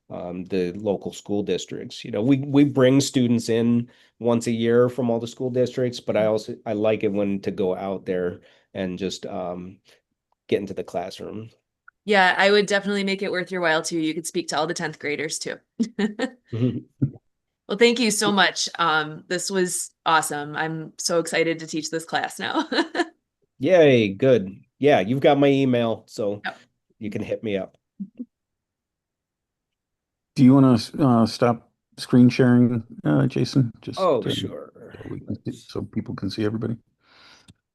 the local school districts. We bring students in once a year from all the school districts, but I like it when to go out there and just get into the classroom. Yeah, I would definitely make it worth your while too. You could speak to all the 10th graders too. Well, thank you so much. This was awesome. I'm so excited to teach this class now. Yay, good. Yeah, you've got my email, so you can hit me up. Do you want to stop screen sharing, Jason? Just Sure. so people can see everybody.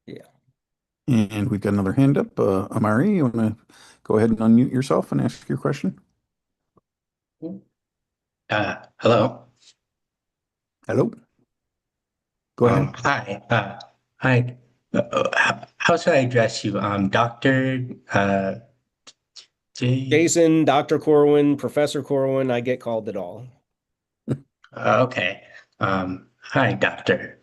Yeah. And we've got another hand up. Amari, you want to go ahead and unmute yourself and ask your question? Hello. Hello. Go ahead. Hi. Hi. How should I address you? Doctor, Jason, Dr. Corwin, Professor Corwin, I get called it all. Okay. Hi, doctor.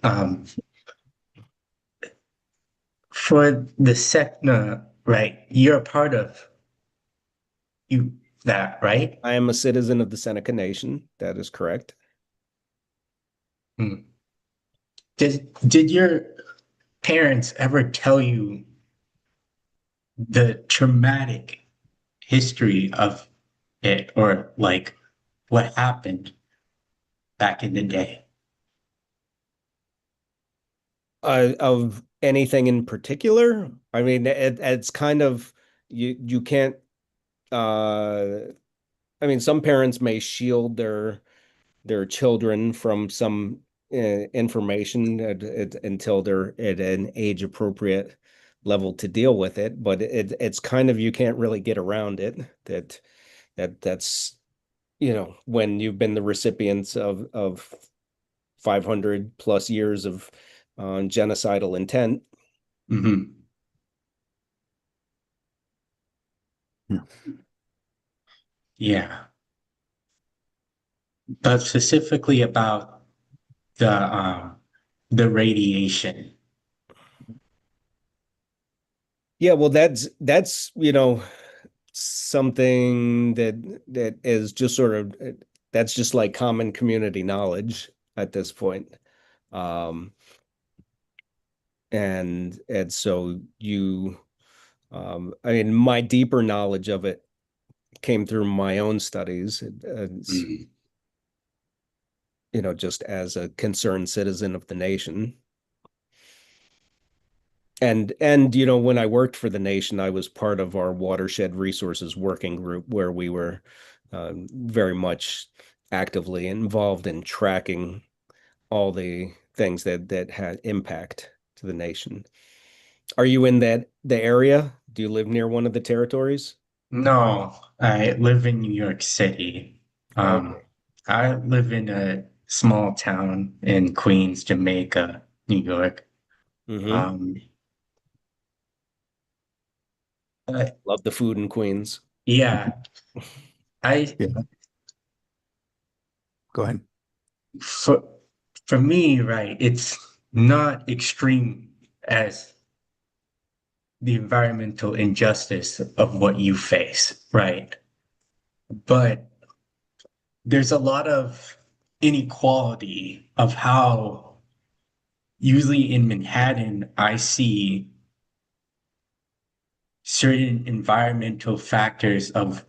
For the SECNA, right? You're a part of that, right? I am a citizen of the Seneca Nation. That is correct. Did your parents ever tell you the traumatic history of it, or like what happened back in the day? Of anything in particular? I mean, it's kind of you can't. I mean, some parents may shield their children from some information until they're at an age appropriate level to deal with it, but it's kind of, you can't really get around it. That's when you've been the recipients of 500 plus years of genocidal intent. Mm-hmm. Yeah. But specifically about the radiation. Yeah, well, that's something that is just sort of, that's just like common community knowledge at this point. And so I mean, my deeper knowledge of it came through my own studies. Just as a concerned citizen of the nation. And when I worked for the nation, I was part of our watershed resources working group, where we were very much actively involved in tracking all the things that had impact to the nation. Are you in the area? Do you live near one of the territories? No, I live in New York City. Okay. I live in a small town in Queens, Jamaica, New York. Mm-hmm. Love the food in Queens. Yeah. Go ahead. For me, right, it's not extreme as the environmental injustice of what you face, right? But there's a lot of inequality of how, usually in Manhattan, I see certain environmental factors of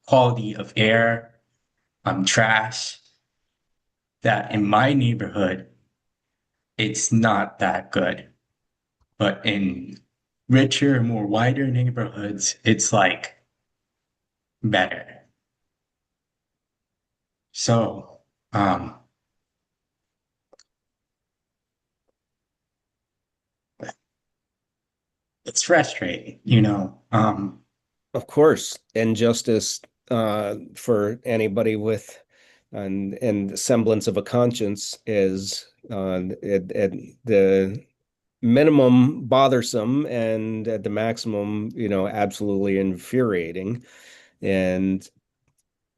quality of air, trash, that in my neighborhood, it's not that good. But in richer, more wider neighborhoods, it's like better. So, it's frustrating, Of course, injustice for anybody with and semblance of a conscience is at the minimum bothersome, and at the maximum, absolutely infuriating. And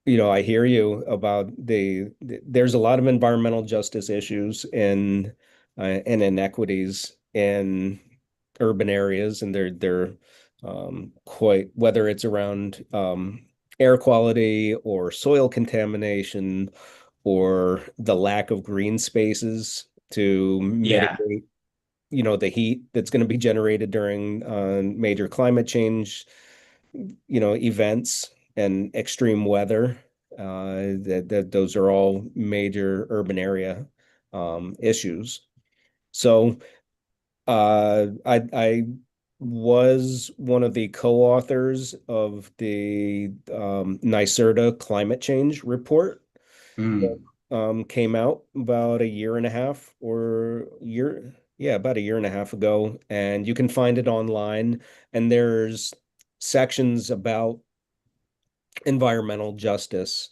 I hear you about there's a lot of environmental justice issues and inequities in urban areas, and they're quite, whether it's around air quality or soil contamination or the lack of green spaces to Yeah. mitigate, the heat that's going to be generated during major climate change, events and extreme weather. That those are all major urban area issues. So I was one of the co-authors of the NYSERDA climate change report that came out about a year and a half or year, yeah, about a year and a half ago, and you can find it online. And there's sections about environmental justice,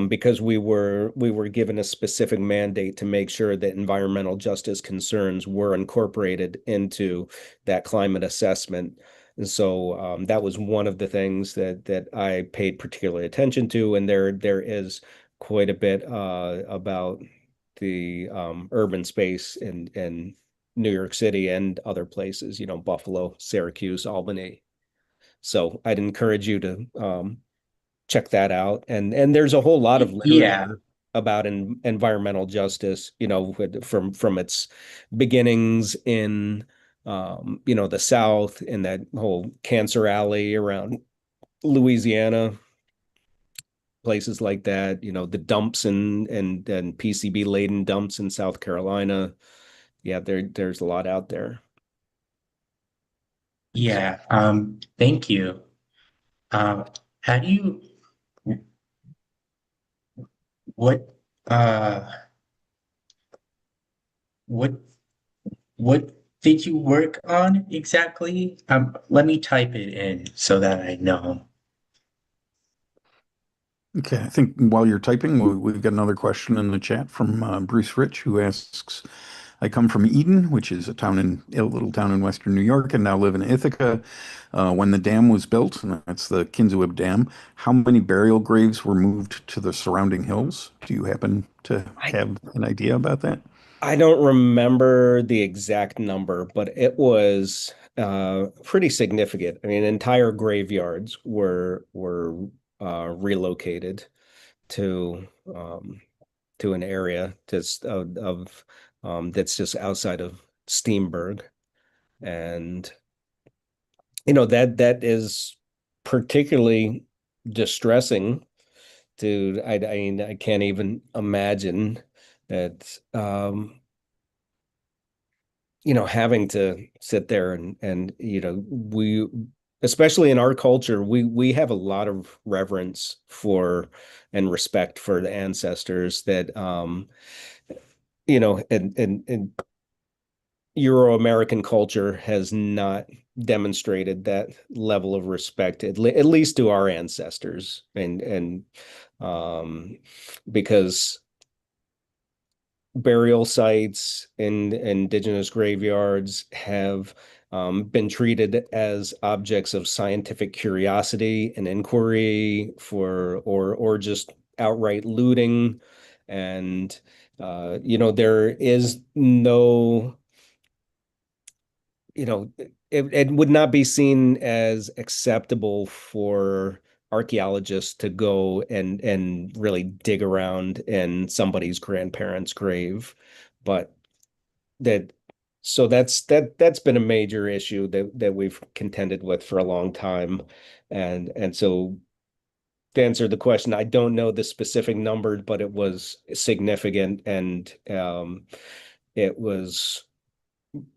because we were given a specific mandate to make sure that environmental justice concerns were incorporated into that climate assessment. And so that was one of the things that I paid particular attention to. And there is quite a bit about the urban space in New York City and other places, Buffalo, Syracuse, Albany. So I'd encourage you to check that out. And there's a whole lot of Yeah. literature about environmental justice, from its beginnings in the South, in that whole Cancer Alley around Louisiana, places like that, the dumps and PCB laden dumps in South Carolina. Yeah, there's a lot out there. Yeah. Thank you. How do you what uh what what did you work on exactly? Let me type it in so that I know. Okay, I think while you're typing, we've got another question in the chat from Bruce Rich, who asks, I come from Eden, which is a little town in western New York, and now live in Ithaca. When the dam was built, and that's the Kinzewib Dam, how many burial graves were moved to the surrounding hills? Do you happen to have an idea about that? I don't remember the exact number, but it was pretty significant. I mean, entire graveyards were relocated to an area that's just outside of Steenberg, and that is particularly distressing. To I mean, I can't even imagine that having to sit there and we, especially in our culture, we have a lot of reverence for and respect for the ancestors that and Euro-American culture has not demonstrated that level of respect, at least to our ancestors, and because burial sites and indigenous graveyards have been treated as objects of scientific curiosity and inquiry or just outright looting. And there is no, it would not be seen as acceptable for archaeologists to go and really dig around in somebody's grandparents' grave. But that so that's been a major issue that we've contended with for a long time. And so to answer the question, I don't know the specific number, but it was significant, and it was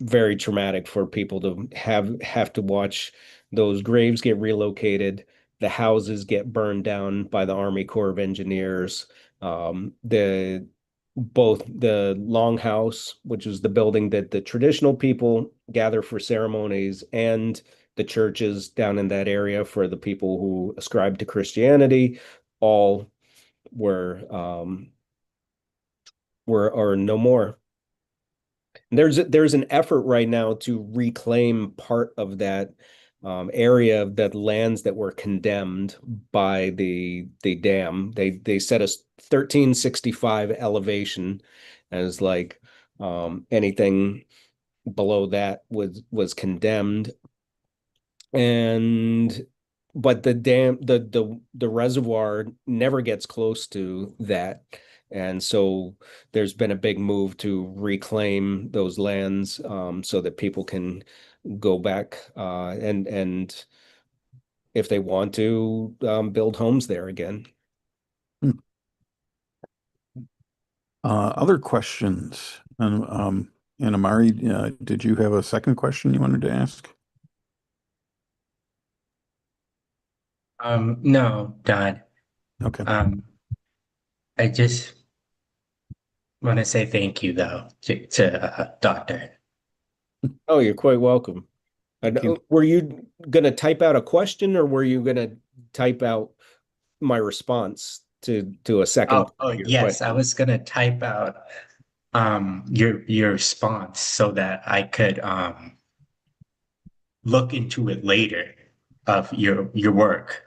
very traumatic for people to have to watch those graves get relocated, the houses get burned down by the Army Corps of Engineers, the both the Longhouse, which is the building that the traditional people gather for ceremonies, and the churches down in that area for the people who ascribe to Christianity, all were are no more. There's an effort right now to reclaim part of that area of the lands that were condemned by the dam. They set a 1365 elevation as like anything below that was condemned. And but the dam the reservoir never gets close to that. And so there's been a big move to reclaim those lands so that people can go back and if they want to build homes there again. Other questions? And Amari, did you have a second question you wanted to ask? No, Don. Okay. I just want to say thank you, though, to Doctor. Oh, you're quite welcome. You. Were you going to type out a question, or were you going to type out my response to a second? Oh, yes, question? I was going to type out your response so that I could look into it later of your work.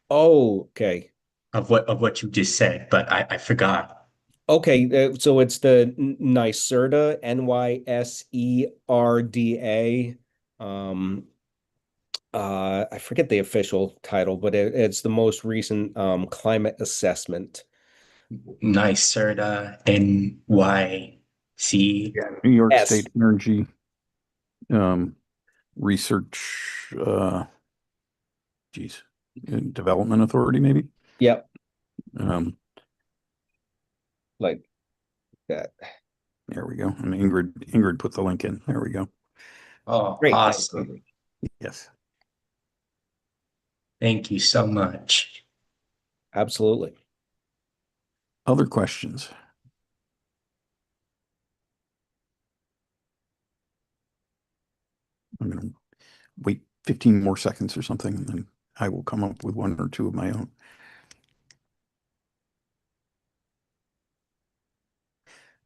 Oh, okay. Of what you just said, but I forgot. Okay, so it's the NYSERDA, NYSERDA. I forget the official title, but it's the most recent climate assessment. NYSERDA, NYC. Yeah, New York State Energy Research Development Authority, maybe. Yep. Like that. There we go. And Ingrid put the link in. There we go. Oh, great. Awesome. Yes. Thank you so much. Absolutely. Other questions? I'm going to wait 15 more seconds or something, and then I will come up with one or two of my own.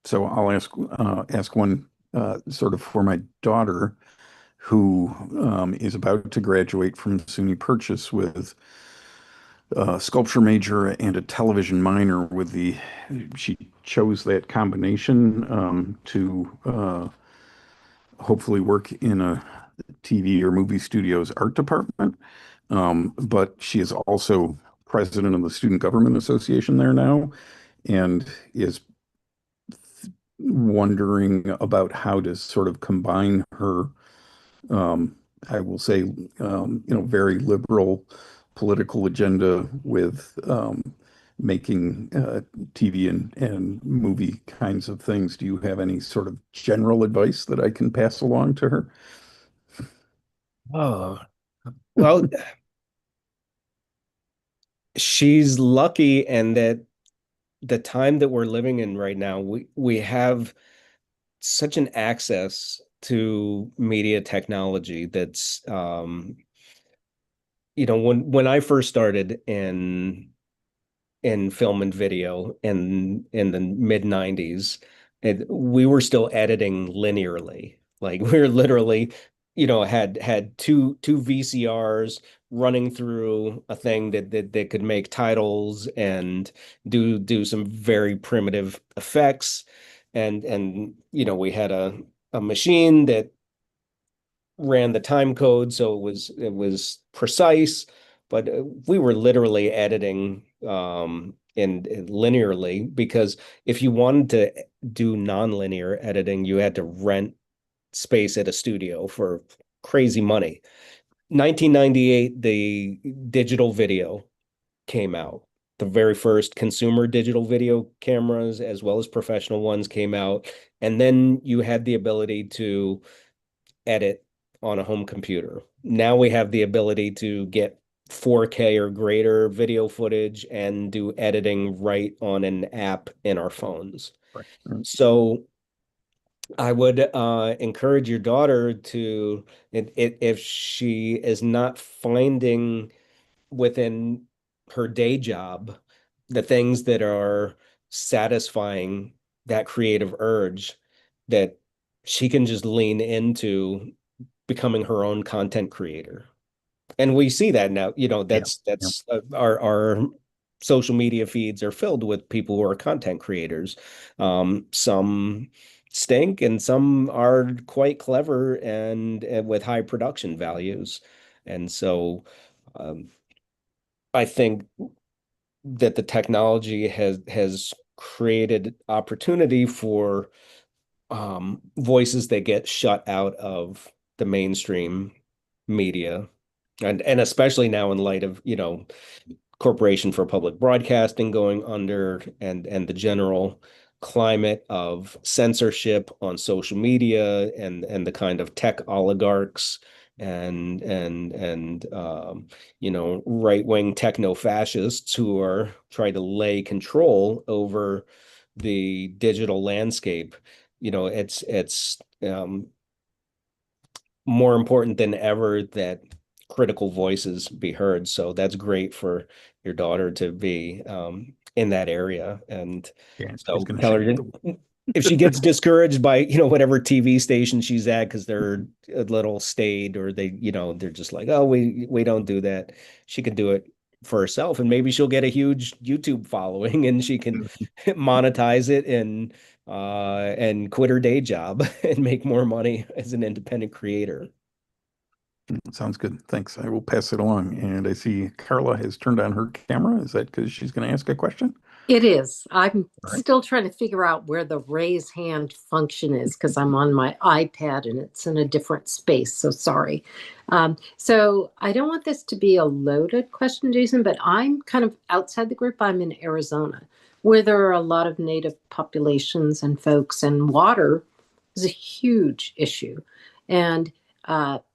So I'll ask one sort of for my daughter, who is about to graduate from SUNY Purchase with a sculpture major and a television minor. She chose that combination to hopefully work in a TV or movie studio's art department. But she is also president of the Student Government Association there now, and is wondering about how to sort of combine her, I will say, very liberal political agenda with making TV and movie kinds of things. Do you have any sort of general advice that I can pass along to her? Oh, well, she's lucky, and that the time that we're living in right now, we have such an access to media technology that's when I first started in film and video in the mid 90s, we were still editing linearly. Like we were literally, had two VCRs running through a thing that could make titles and do some very primitive effects. And we had a machine that ran the time code, so it was precise, but we were literally editing in linearly, because if you wanted to do nonlinear editing, you had to rent space at a studio for crazy money. 1998, the digital video came out. The very first consumer digital video cameras, as well as professional ones, came out. And then you had the ability to edit on a home computer. Now we have the ability to get 4K or greater video footage and do editing right on an app in our phones. Right. So I would encourage your daughter to, if she is not finding within her day job the things that are satisfying that creative urge, that she can just lean into becoming her own content creator. And we see that now, that's our social media feeds are filled with people who are content creators. Some stink and some are quite clever and with high production values. And so I think that the technology has created opportunity for voices that get shut out of the mainstream media, and especially now in light of Corporation for Public Broadcasting going under, and the general climate of censorship on social media, and the kind of tech oligarchs and right-wing techno-fascists who are trying to lay control over the digital landscape. It's more important than ever that critical voices be heard. So that's great for your daughter to be in that area. And so tell her if she gets discouraged by, whatever TV station she's at, because they're a little staid, or they're just like, oh, we don't do that. She could do it for herself, and maybe she'll get a huge YouTube following, and she can monetize it and quit her day job and make more money as an independent creator. Sounds good. Thanks. I will pass it along. And I see Carla has turned on her camera. Is that because she's going to ask a question? It is. I'm still trying to figure out where the raise hand function is, because I'm on my iPad and it's in a different space. So sorry. So I don't want this to be a loaded question, Jason, but I'm kind of outside the group. I'm in Arizona, where there are a lot of native populations and folks, and water is a huge issue. And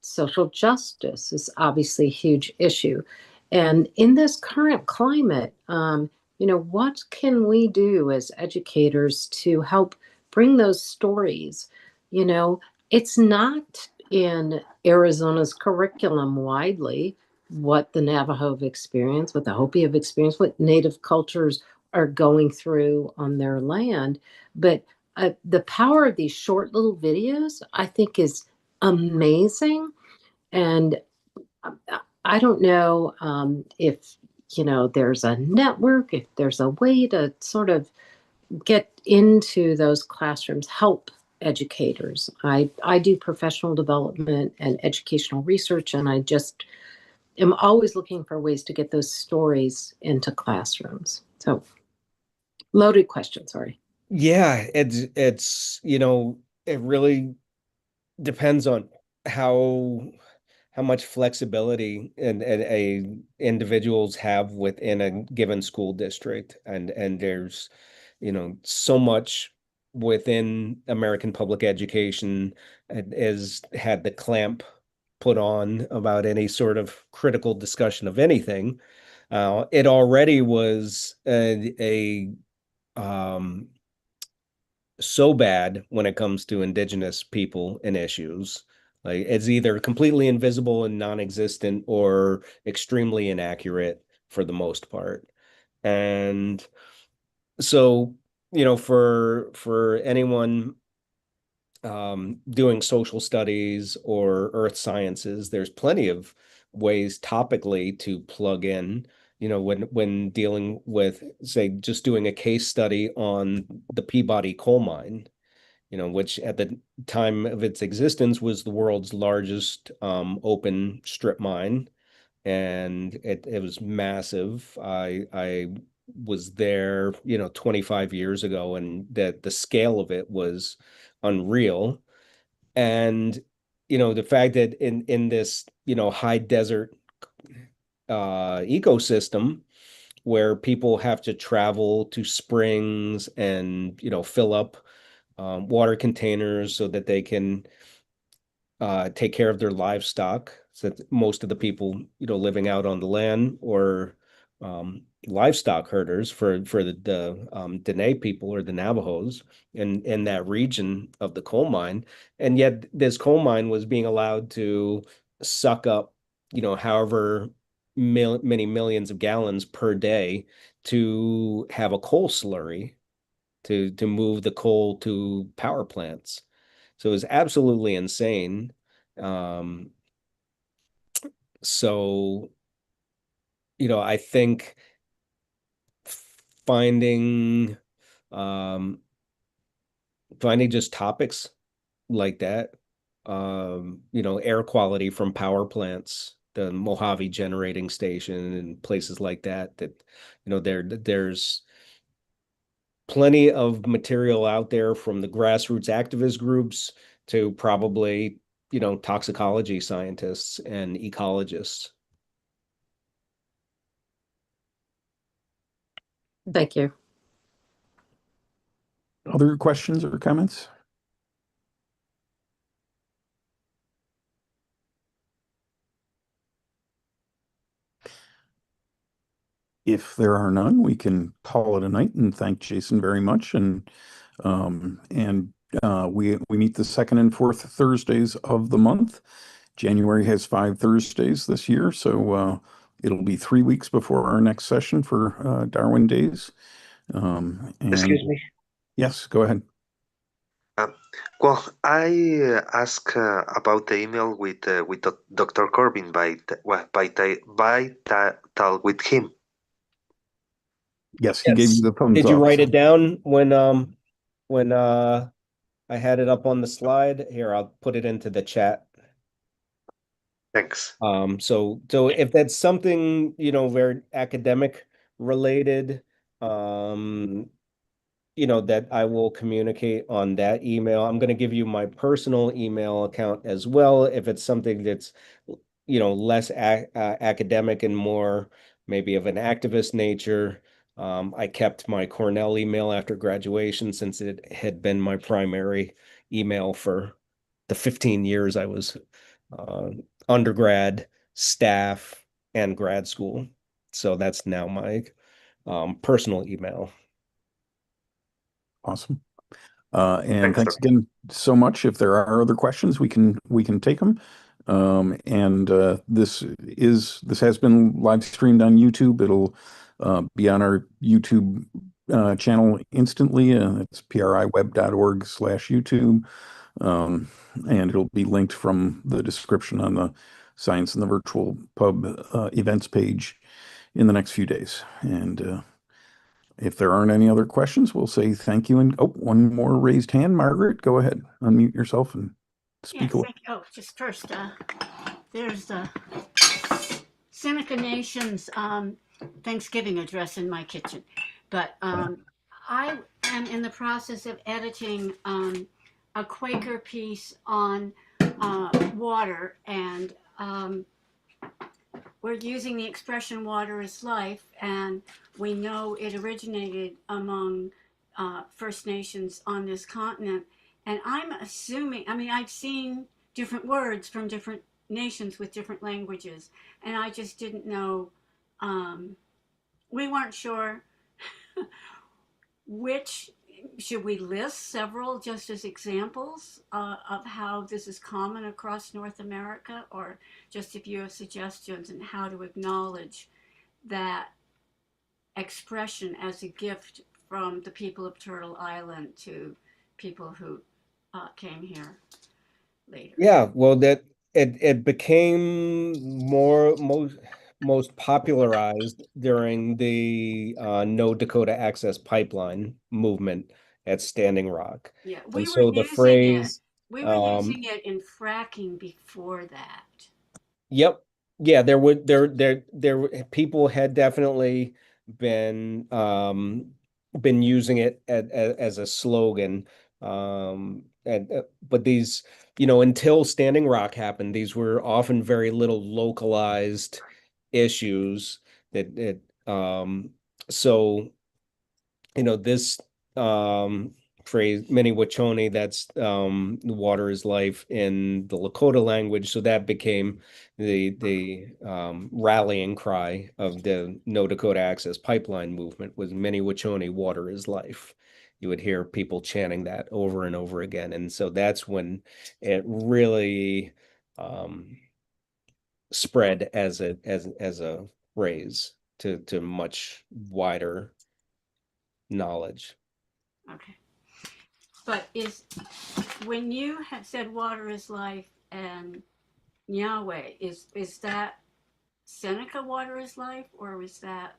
social justice is obviously a huge issue. And in this current climate, what can we do as educators to help bring those stories? It's not in Arizona's curriculum widely what the Navajo have experienced, what the Hopi have experienced, what Native cultures are going through on their land. But the power of these short little videos, I think, is amazing. And I don't know if there's a network, if there's a way to sort of get into those classrooms, help educators. I do professional development and educational research, and I just am always looking for ways to get those stories into classrooms. So, loaded question, sorry. Yeah, it's it really depends on how much flexibility and individuals have within a given school district, and there's so much within American public education has had the clamp put on about any sort of critical discussion of anything. It already was so bad when it comes to Indigenous people and issues. Like, it's either completely invisible and non-existent, or extremely inaccurate for the most part. And so, for anyone doing social studies or earth sciences, there's plenty of ways topically to plug in, when dealing with, say, just doing a case study on the Peabody coal mine, which at the time of its existence was the world's largest open strip mine. And it was massive. I was there, 25 years ago, and that the scale of it was unreal. And, the fact that in this, high desert ecosystem, where people have to travel to springs and, fill up water containers so that they can take care of their livestock. So that most of the people, living out on the land, or livestock herders for the Dene people, or the Navajos in that region of the coal mine. And yet this coal mine was being allowed to suck up, however many millions of gallons per day to have a coal slurry to move the coal to power plants. So it was absolutely insane. So, I think finding just topics like that, air quality from power plants, the Mojave generating station and places like that, there's plenty of material out there from the grassroots activist groups to probably, toxicology scientists and ecologists. Thank you. Other questions or comments? If there are none, we can call it a night and thank Jason very much. And we meet the second and fourth Thursdays of the month. January has 5 Thursdays this year, so it'll be 3 weeks before our next session for Darwin Days. Excuse me. Yes, go ahead. Well, I asked about the email with Dr. Corwin by tal with him. Yes, he gave you the thumbs Did you up, write so- it down when I had it up on the slide? Here, I'll put it into the chat. Thanks. So if that's something, very academic related, that I will communicate on that email. I'm going to give you my personal email account as well. If it's something that's, less academic and more maybe of an activist nature, I kept my Cornell email after graduation since it had been my primary email for the 15 years I was undergrad, staff, and grad school. So that's now my personal email. Awesome. And thanks again so much. If there are other questions, we can take them. This has been live streamed on YouTube. It'll be on our YouTube channel instantly. It's priweb.org/YouTube. And it'll be linked from the description on the Science in the Virtual Pub events page in the next few days. And if there aren't any other questions, we'll say thank you. And one more raised hand. Margaret, go ahead. Unmute yourself and speak away. Just first, there's the Seneca Nation's Thanksgiving address in my kitchen. But I am in the process of editing a Quaker piece on water, and we're using the expression water is life, and we know it originated among First Nations on this continent. And I'm assuming, I've seen different words from different nations with different languages, and I just didn't know, we weren't sure which, should we list several just as examples of how this is common across North America, or just if you have suggestions on how to acknowledge that expression as a gift from the people of Turtle Island to people who came here later. Yeah, well, that it became most popularized during the No Dakota Access Pipeline movement at Standing Rock. Yeah, and so the phrase we were using it in fracking before that. Yep. Yeah, there people had definitely been using it as a slogan. But these, until Standing Rock happened, these were often very little localized issues that so this phrase Mini-Wachoni, that's water is life in the Lakota language, so that became the rallying cry of the No Dakota Access Pipeline movement, was Mini-Wachoni, water is life. You would hear people chanting that over and over again, and so that's when it really spread as a phrase to much wider knowledge. Okay. But when you have said water is life and Yahweh, is that Seneca water is life, or was that?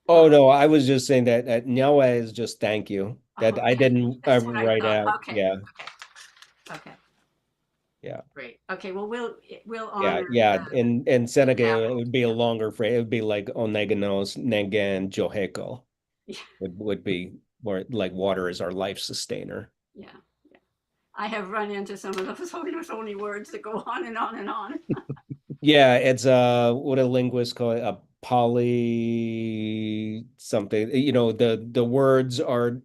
Oh no, I was just saying that Nyawa is just thank you. That I Okay. didn't That's what I write thought. out. Okay. Yeah, Okay. yeah, Great. Okay. Well, we'll yeah, honor yeah. that. In Seneca, it would be a longer phrase. It would be like Oneganos, Nangan, Joheko. Yeah. Would be more like water is our life sustainer. Yeah. Yeah. I have run into some of those Haudenosaunee words that go on and on and on. Yeah, it's what a linguist call it, a poly something. You know, the words are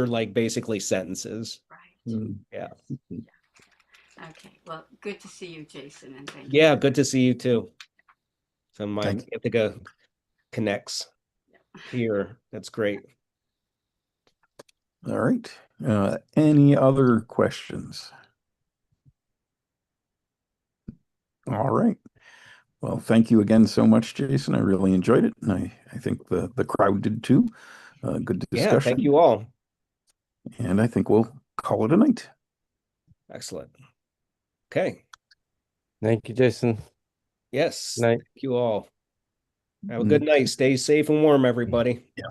like basically sentences. Right. Yeah. Okay. Well, good to see you, Jason, and thank you. Yeah, good to see you too. So my Thanks. Ithaca connects here. That's great. All right. Any other questions? All right. Well, thank you again so much, Jason. I really enjoyed it, and I think the crowd did too. Good discussion. Yeah, thank you all. And I think we'll call it a night. Excellent. Okay. Thank you, Jason. Yes. Night. Thank you all. Have a good night. Stay safe and warm, everybody. Yeah.